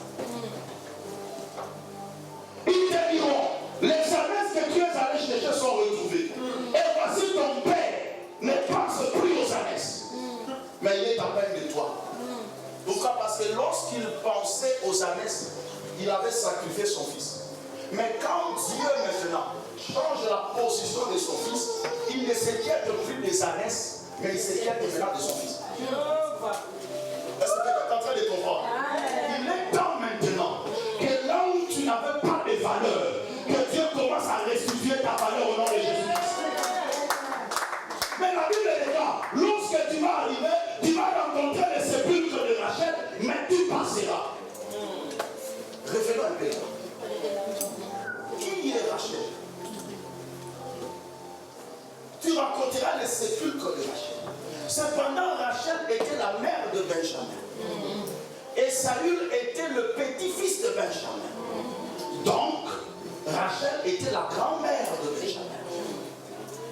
Ils te diront, les ânesses que tu es allé chercher sont retrouvées. Et voici ton père ne pense plus aux ânesses, mais il est à peine de toi. Pourquoi? Parce que lorsqu'il pensait aux ânesses, il avait sacrifié son fils. Mais quand Dieu maintenant change la position de son fils, il ne s'inquiète plus des ânesses, mais il s'inquiète maintenant de son fils. Est-ce que tu es en train de comprendre? Il est temps maintenant que là où tu n'avais pas de valeur, que Dieu commence à restituer ta valeur au nom de Jésus-Christ. Mais la Bible est là, lorsque tu vas arriver, tu vas rencontrer le sépulcre de Rachel, mais tu passeras. Revenons un peu là. Qui est Rachel? Tu rencontreras le sépulcre de Rachel. Cependant, Rachel était la mère de Benjamin. Et Saül était le petit-fils de Benjamin. Donc, Rachel était la grand-mère de Benjamin.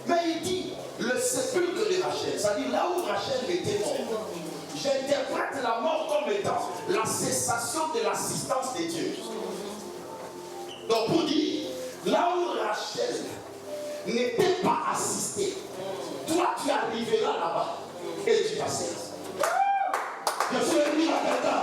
Mais il dit, le sépulcre de Rachel, c'est-à-dire là où Rachel était morte. J'interprète la mort comme étant la cessation de l'assistance de Dieu. Donc pour dire, là où Rachel n'était pas assistée, toi tu arriveras là-bas et tu passeras. Je suis venu à quelqu'un,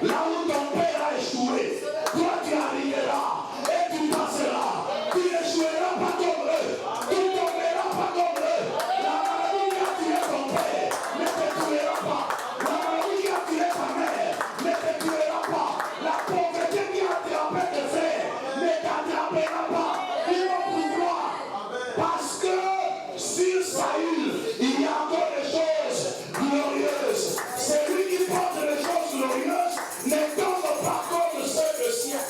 là où ton père a échoué, toi tu arriveras et tu passeras. Tu n'échoueras pas comme eux, tu ne tomberas pas comme eux. La maladie qui a tué ton père ne te tuera pas. La maladie qui a tué ta mère ne te tuera pas. La pauvreté qui a attrapé tes frères ne t'attrapera pas. Il va pouvoir. Parce que sur Saül, il y a encore des choses glorieuses. C'est lui qui porte les choses glorieuses, ne tombe pas comme ceux de sien.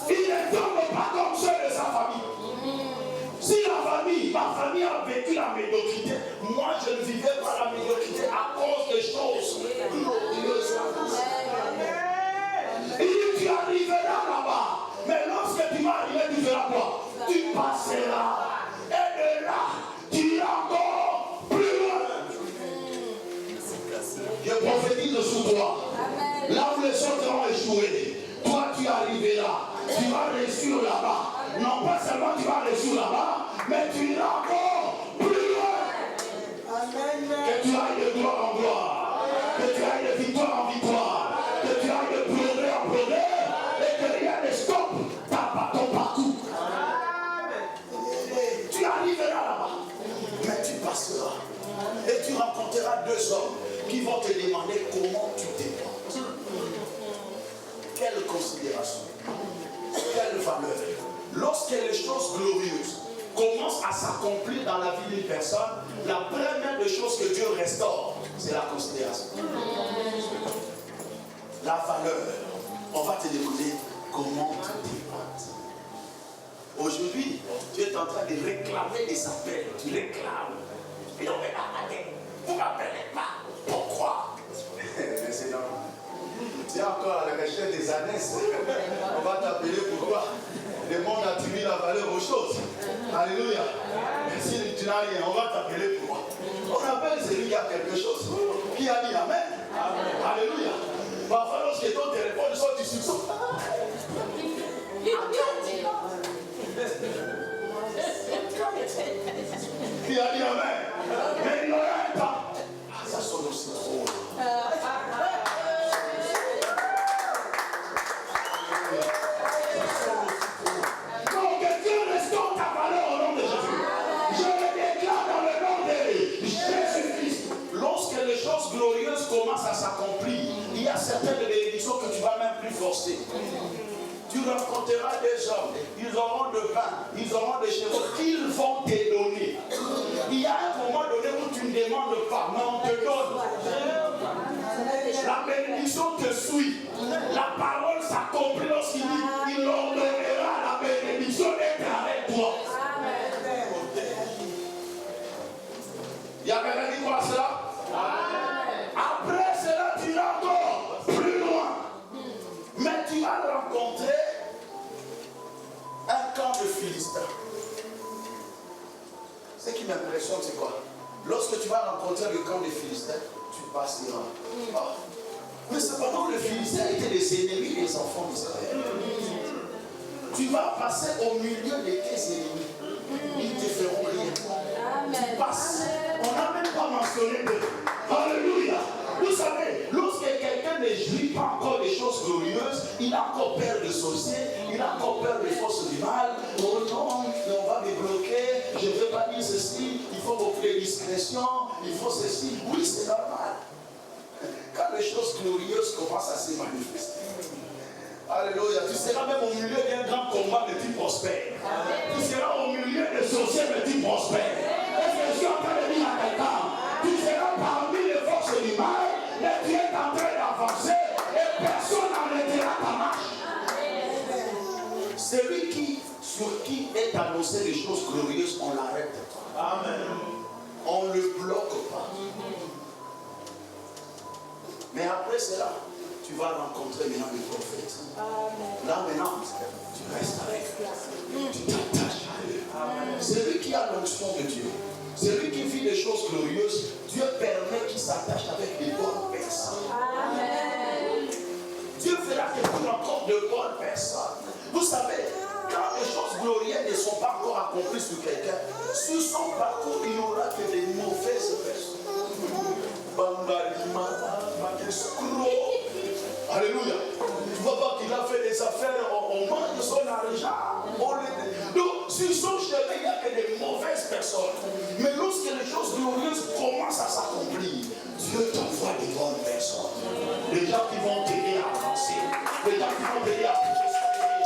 Il ne tombe pas comme ceux de sa famille. Si ma famille a vécu la médiocrité, moi je ne vivais pas la médiocrité à cause des choses glorieuses. Et tu arriveras là-bas, mais lorsque tu vas arriver, tu feras quoi? Tu passeras. Et de là, tu iras encore plus loin. Je prophétise sur toi. Là où les autres ont échoué, toi tu arriveras. Tu vas réussir là-bas. Non pas seulement tu vas réussir là-bas, mais tu iras encore plus loin. Que tu ailles de gloire en gloire, que tu ailles de victoire en victoire, que tu ailles de progrès en progrès, et que rien ne stoppe ton parcours. Tu arriveras là-bas, mais tu passeras. Et tu rencontreras deux hommes qui vont te demander comment tu t'es porté. Quelle considération, quelle valeur. Lorsque les choses glorieuses commence à s'accomplir dans la vie d'une personne, la première des choses que Dieu restaure, c'est la considération. La valeur. On va te demander comment tu t'es battu. Aujourd'hui, tu es en train de réclamer des appels. Tu réclames. Et donc, vous ne m'appelez pas. Pourquoi? Mais c'est normal. Tu es encore à la recherche des années. On va t'appeler pourquoi? Le monde attribue la valeur aux choses. Alléluia. Mais si tu n'as rien, on va t'appeler pourquoi? On appelle celui qui a quelque chose. Qui a dit Amen. Alléluia. Parfois, lorsque ton téléphone sort du succès. Qui a dit Amen. Mais il n'aura un temps. Ah, ça sonne aussi trop. Donc, que Dieu restaure ta valeur au nom de Jésus. Je le déclare dans le nom de Jésus-Christ. Lorsque les choses glorieuses commencent à s'accomplir, il y a certaines bénédictions que tu ne vas même plus forcer. Tu rencontreras des hommes, ils auront de pain, ils auront des chevaux qu'ils vont te donner. Il y a un moment donné où tu ne demandes pas, mais on te donne. La bénédiction te suit. La parole s'accomplit lorsqu'il dit, il ordonnera la bénédiction d'être avec toi. Il y a quelqu'un qui croit cela? Après cela, tu iras encore plus loin. Mais tu vas rencontrer un camp de Philistins. Ce qui m'impressionne, c'est quoi? Lorsque tu vas rencontrer le camp des Philistins, tu passeras. Oh. Mais cependant, les Philistins étaient les ennemis des enfants d'Israël. Tu vas passer au milieu de tes ennemis. Ils ne te feront rien. Tu passes. On n'a même pas mentionné de. Alléluia. Vous savez, lorsque quelqu'un ne jouit pas encore des choses glorieuses, il a encore peur de sorciers, il a encore peur des forces du mal. Oh non, on va me bloquer, je ne veux pas dire ceci, il faut beaucoup de discrétion, il faut ceci. Oui, c'est normal. Quand les choses glorieuses commencent à se manifester. Alléluia. Tu seras même au milieu d'un grand combat, mais tu prospères. Tu seras au milieu des sorciers, mais tu prospères. Est-ce que je suis en train de dire à quelqu'un? Tu seras parmi les forces du mal, mais tu es en train d'avancer et personne n'arrêtera ta marche. Celui sur qui est annoncé des choses glorieuses, on l'arrête. Amen. On ne le bloque pas. Mais après cela, tu vas rencontrer maintenant les prophètes. Là maintenant, tu restes avec eux. Tu t'attaches à eux. Celui qui a l'onction de Dieu, celui qui vit des choses glorieuses, Dieu permet qu'il s'attache avec des bonnes personnes. Amen. Dieu fera que tu rencontres de bonnes personnes. Vous savez, quand les choses glorieuses ne sont pas encore accomplies sur quelqu'un, sur son parcours, il n'y aura que des mauvaises personnes. Alléluia. Tu vois pas qu'il a fait des affaires, on mange son argent. Donc, sur son chemin, il n'y a que des mauvaises personnes. Mais lorsque les choses glorieuses commencent à s'accomplir, Dieu t'envoie des bonnes personnes. Des gens qui vont t'aider à avancer. Des gens qui vont t'aider à prospérer.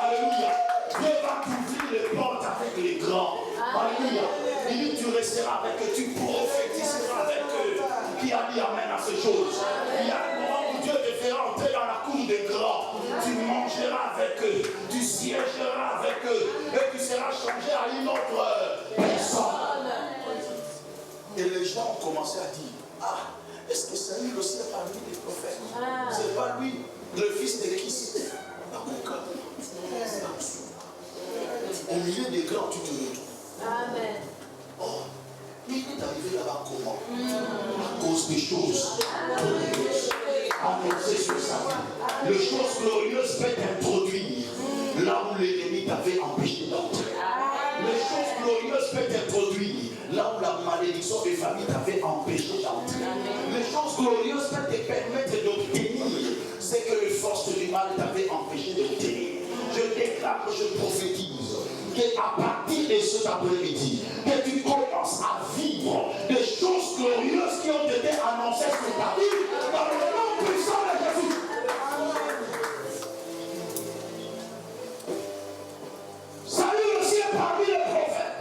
Alléluia. Dieu va t'ouvrir les portes avec les grands. Alléluia. Il dit tu resteras avec eux, tu prophétiseras avec eux. Qui a dit amen à ces choses? Il y a un moment où Dieu te fera entrer dans la cour des grands. Tu mangeras avec eux, tu siégeras avec eux et tu seras changé à une autre personne. Et les gens ont commencé à dire, ah, est-ce que c'est lui aussi parmi les prophètes? C'est pas lui, le fils de qui? Au milieu des grands, tu te retrouves. Amen. Oh, mais il est arrivé là-bas comment? À cause des choses glorieuses annoncées sur sa vie. Les choses glorieuses peuvent t'introduire là où l'ennemi t'avait empêché d'entrer. Les choses glorieuses peuvent t'introduire là où la malédiction des familles t'avait empêché d'entrer. Les choses glorieuses peuvent te permettre d'obtenir ce que les forces du mal t'avaient empêché d'obtenir. Je déclare que je prophétise qu'à partir de cet après-midi, que tu commences à vivre des choses glorieuses qui ont été annoncées sur ta vie dans le nom puissant de Jésus. Salut aussi est parmi les prophètes.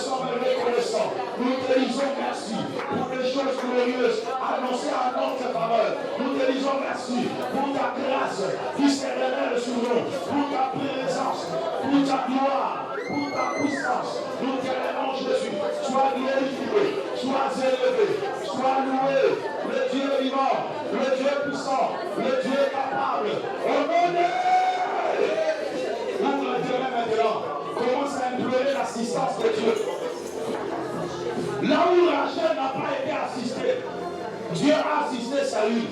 sommes reconnaissants. Nous te disons merci pour les choses glorieuses annoncées à notre faveur. Nous te disons merci pour ta grâce qui se révèle sur nous, pour ta présence, pour ta gloire, pour ta puissance. Nous te levons Jésus. Sois glorifié, sois élevé, sois loué, le Dieu vivant, le Dieu puissant, le Dieu capable. Au nom de ouvre Dieu maintenant. Commence à implorer l'assistance de Dieu. Là où Rachel n'a pas été assisté, Dieu a assisté Saül.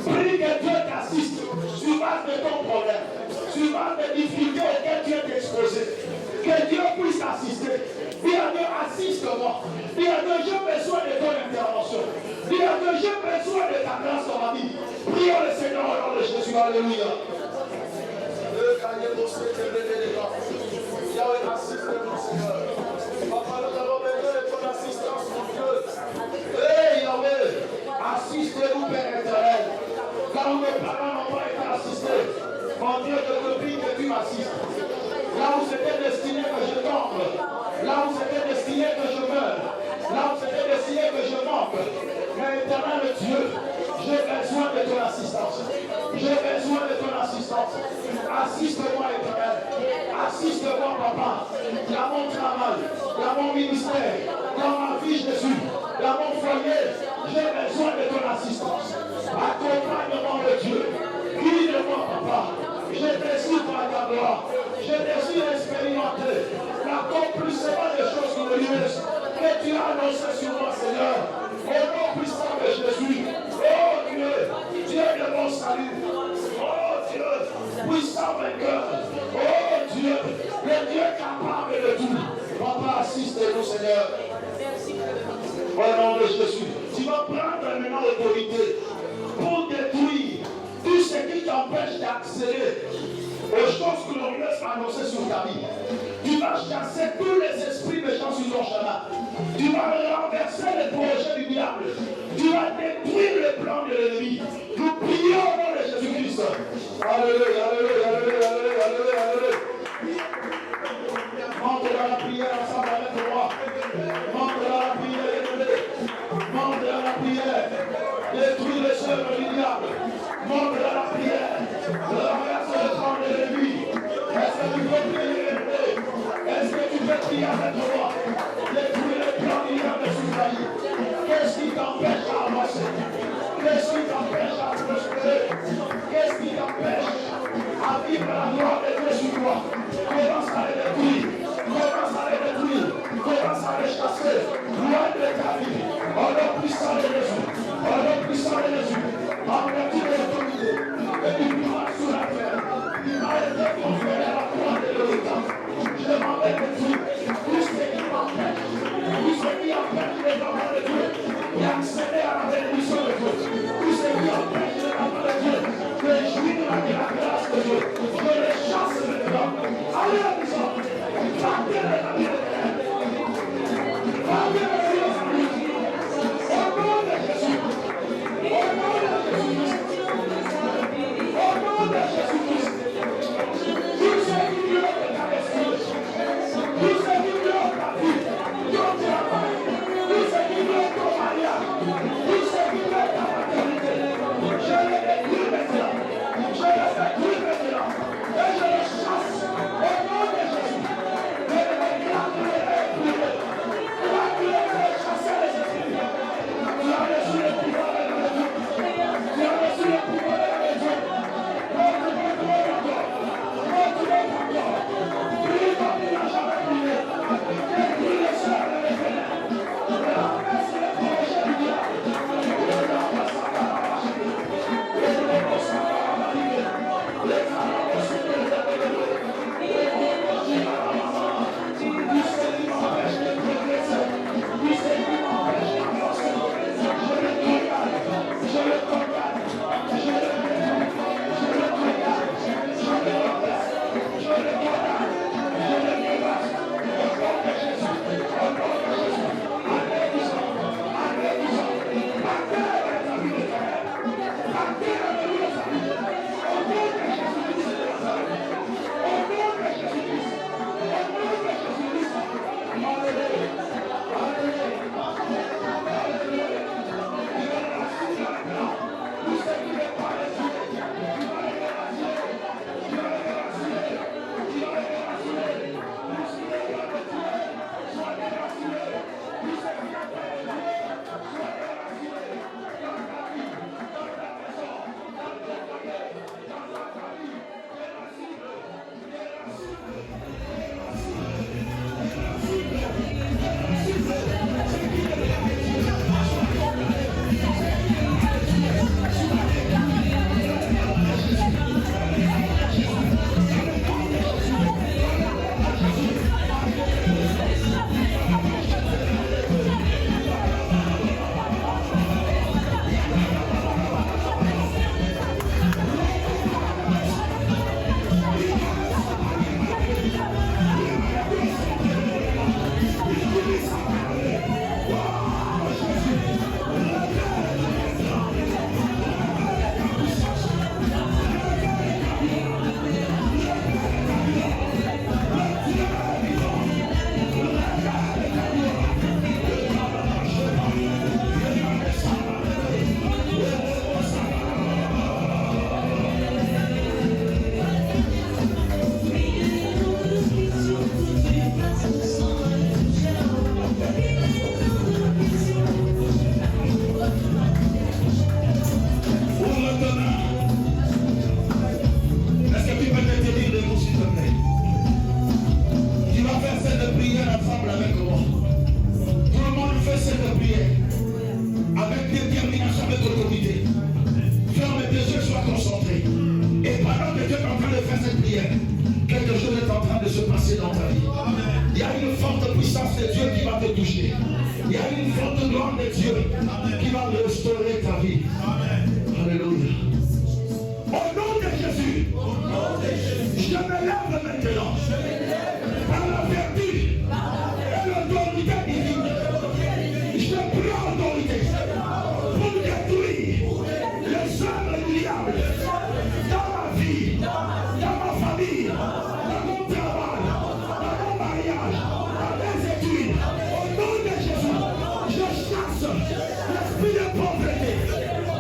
Prie que Dieu t'assiste sur base de ton problème, sur base des difficultés auxquelles tu es exposé. Que Dieu puisse t'assister. Dis à Dieu, assiste-moi. Dis à Dieu, j'ai besoin de ton intervention. Dis à Dieu, j'ai besoin de ta grâce dans ma vie. Prions le Seigneur au nom de Jésus. Alléluia. Yahweh, assiste-nous, Seigneur. Papa, nous avons besoin de ton assistance, mon Dieu. Hey, Yahweh, assiste-nous, Père éternel. Là où mes parents n'ont pas été assistés, mon Dieu, je te prie que tu m'assistes. Là où c'était destiné que je tombe, là où c'était destiné que je meure, là où c'était destiné que je manque. Mais éternel Dieu, j'ai besoin de ton assistance. J'ai besoin de ton assistance. Assiste-moi, éternel. Assiste-moi, papa. Dans mon travail, dans mon ministère, dans ma vie, Jésus, dans mon foyer, j'ai besoin de ton assistance. Accompagne-moi, le Dieu. Guide-moi, papa. Je désire par ta gloire. Je désire expérimenter l'accomplissement des choses glorieuses que tu as annoncées sur moi, Seigneur. Au nom puissant de Jésus. Oh Dieu, Dieu de mon salut. Oh Dieu, puissant vainqueur. Oh Dieu, le Dieu capable de tout. Papa, assiste-nous, Seigneur. Au nom de Jésus. Tu vas prendre maintenant l'autorité pour détruire tout ce qui t'empêche d'accéder aux choses glorieuses annoncées sur ta vie. Tu vas chasser tous les esprits méchants sur ton chemin. Tu vas renverser les projets du diable. Tu vas détruire le plan de l'ennemi. Nous prions au nom de Jésus-Christ. Alléluia, alléluia, alléluia, alléluia, alléluia, alléluia. Monte dans la prière ensemble avec moi. Monte dans la prière, monte dans la prière. Détruis les œuvres du diable. Monte dans la prière. Renverse le plan de l'ennemi. Est-ce que tu peux prier? Est-ce que tu peux prier avec moi? Détruis le plan du diable sur ta vie. Qu'est-ce qui t'empêche à avancer? Qu'est-ce qui t'empêche à prospérer? Qu'est-ce qui t'empêche à vivre la gloire de Dieu sur toi? Commence à les détruire. Commence à les détruire. Commence à les chasser. Loin de ta vie. Au nom puissant de Jésus. Au nom puissant de Jésus. En vertu de l'autorité et du pouvoir sur la terre. Il m'a été conféré à la croix de l'héritage. Je m'en vais détruire tout ce qui m'empêche. Tout ce qui empêche les enfants de Dieu d'accéder à la bénédiction. forte gloire de Dieu qui va restaurer ta vie. Alléluia. Au nom de Jésus, je me lève maintenant par la vertu et l'autorité divine. Je prends autorité pour détruire les œuvres du diable dans ma vie, dans ma famille, dans mon travail, dans mon mariage, dans mes études. Au nom de Jésus, je chasse l'esprit de pauvreté,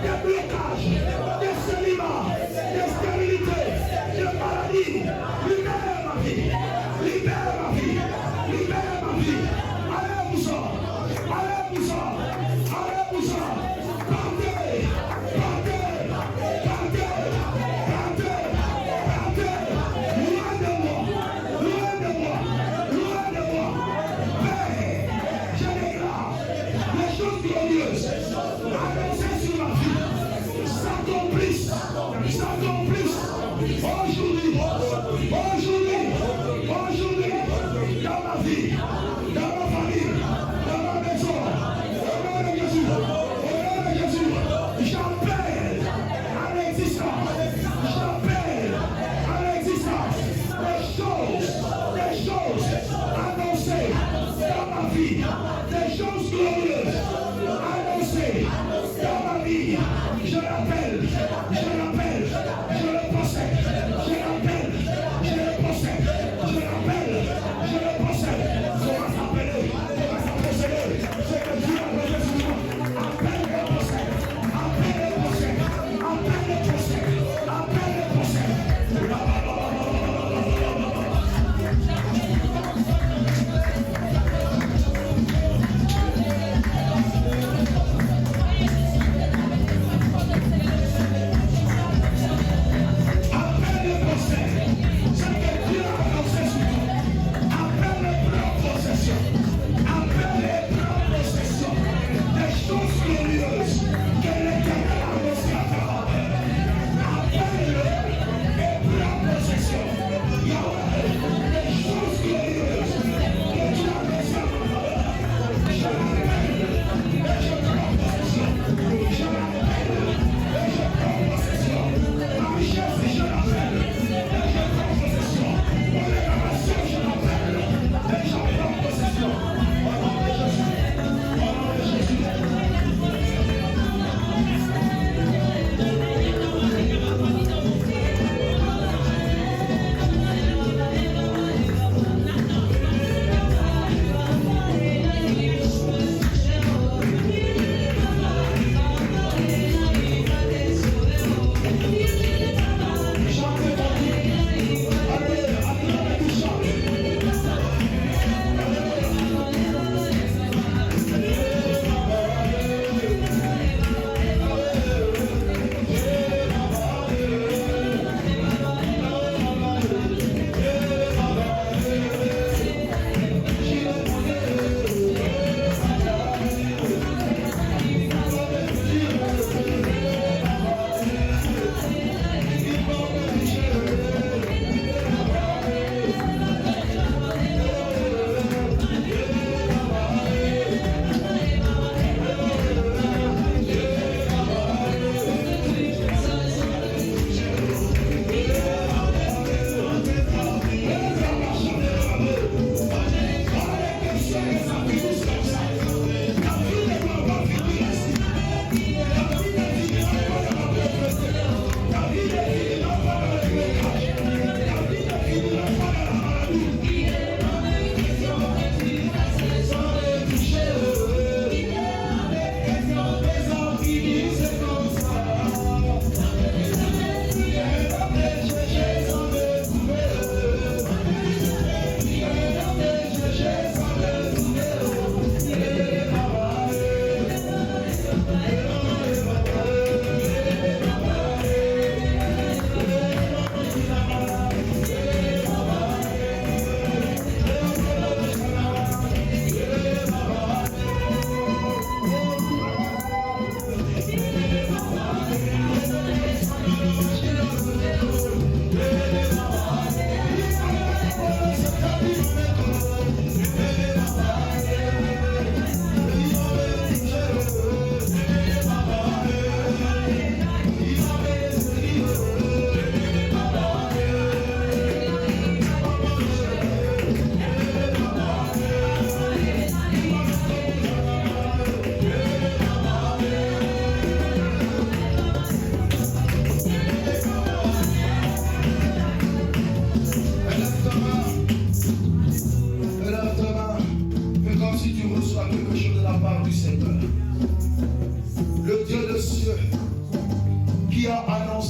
de blocage, de célibat, de stérilité, de maladie. Libère ma vie, libère ma vie, libère ma vie. Allez-vous-en, allez-vous-en, allez-vous-en. Partez, partez, partez, partez, partez. Loin de moi, loin de moi, loin de moi. Mais je déclare les choses glorieuses annoncées sur ma vie s'accomplissent, s'accomplissent. Aujourd'hui, aujourd'hui, aujourd'hui, dans ma vie, dans ma famille, dans ma maison, au nom de Jésus, au nom de Jésus, j'appelle à l'existence, j'appelle à l'existence des choses annoncées dans ma vie, des choses glorieuses annoncées dans ma vie. Je l'appelle, je le possède, je l'appelle,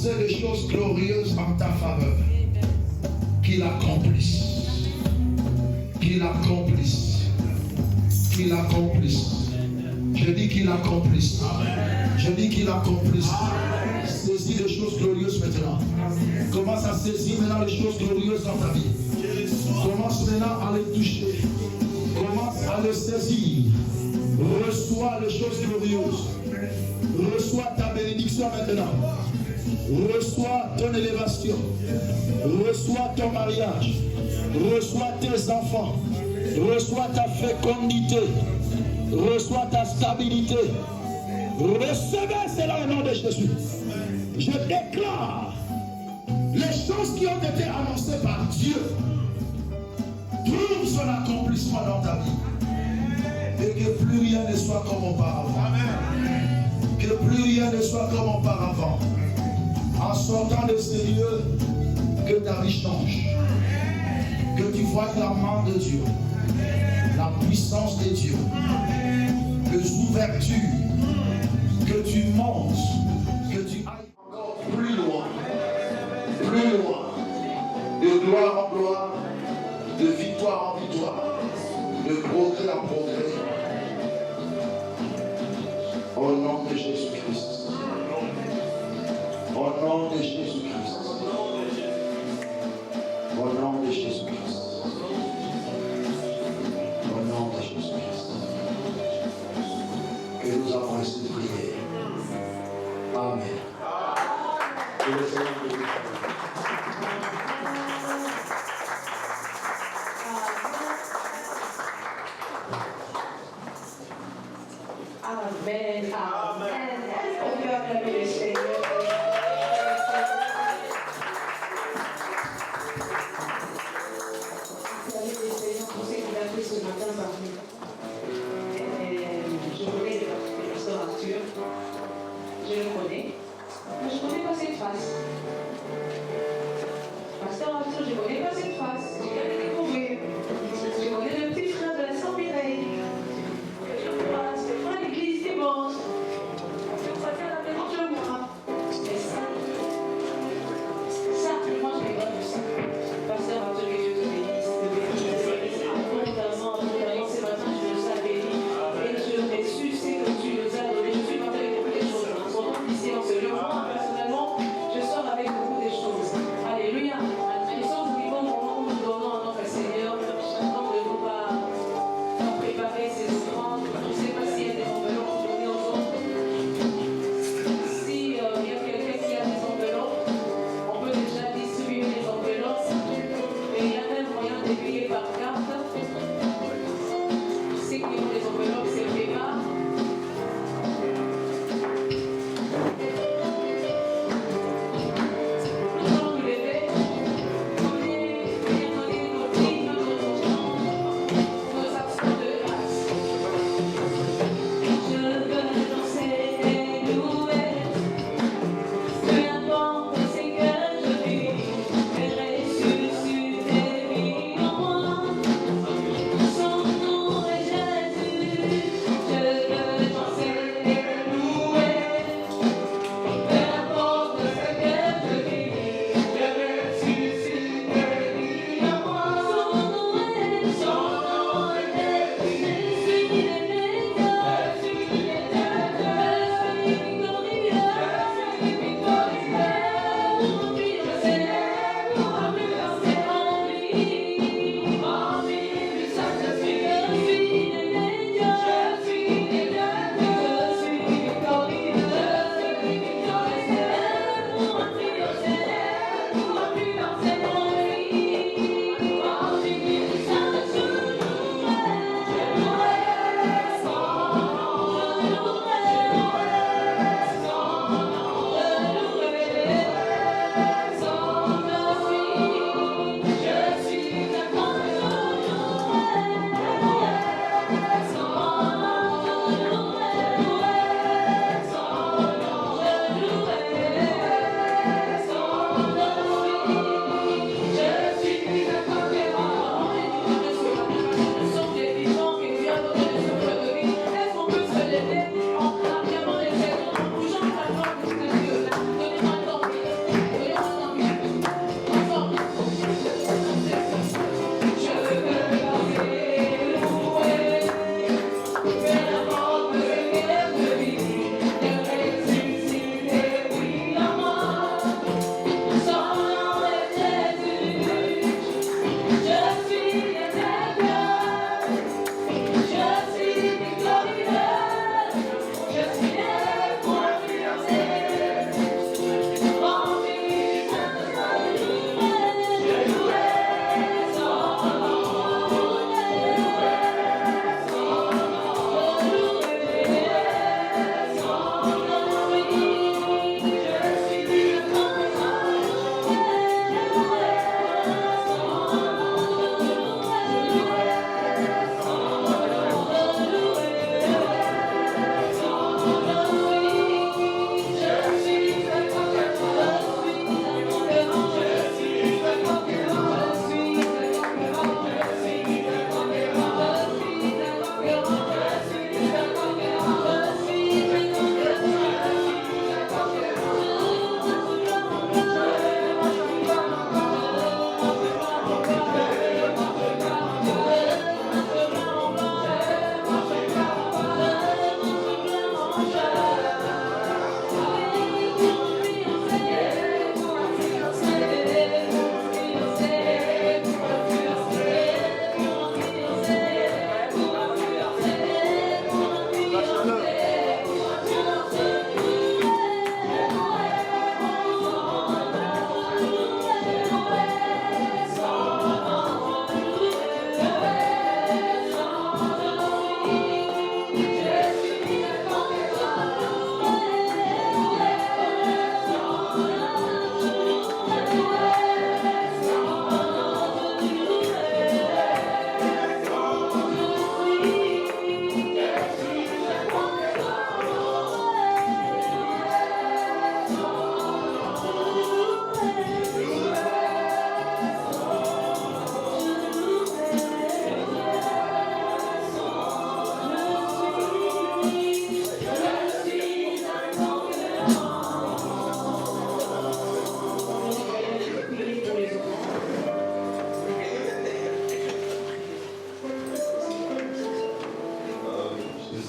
annoncer des choses glorieuses en ta faveur. Qu'il accomplisse. Qu'il accomplisse. Qu'il accomplisse. Je dis qu'il accomplisse. Je dis qu'il accomplisse. Saisis les choses glorieuses maintenant. Commence à saisir maintenant les choses glorieuses dans ta vie. Commence maintenant à les toucher. Commence à les saisir. Reçois les choses glorieuses. Reçois ta bénédiction maintenant. Reçois ton élévation. Reçois ton mariage. Reçois tes enfants. Reçois ta fécondité. Reçois ta stabilité. Recevez cela au nom de Jésus. Je déclare les choses qui ont été annoncées par Dieu trouvent son accomplissement dans ta vie. Et que plus rien ne soit comme auparavant. Que plus rien ne soit comme auparavant. En sortant de ces lieux, que ta vie change. Que tu vois la main de Dieu. La puissance de Dieu. Les ouvertures. Que tu montes. Que tu ailles encore plus loin. Plus loin. De gloire en gloire. De victoire en victoire. De progrès en progrès. Au nom de Jésus-Christ. Au nom de Jésus-Christ. Au nom de Jésus-Christ. Au nom de Jésus-Christ. Que nous avons ainsi prié. Amen. Que le Seigneur nous bénisse. Amen. Amen. On peut acclamer le Seigneur. Vous avez le Seigneur pour ce qu'il a fait ce matin parmi nous. Je connais le pasteur Arthur. Je le connais. Mais je ne connais pas cette face. Pasteur Arthur, je ne connais pas cette face. Je viens de découvrir. Je connais le petit frère de la Saint-Mireille. Je crois, c'est pas l'église des morts. Je crois à la maison de moi. Mais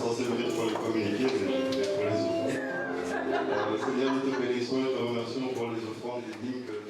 censé venir pour les communiquer, mais je vais pour les offrandes. Seigneur, nous te bénissons et te remercions pour les offrandes et dîmes que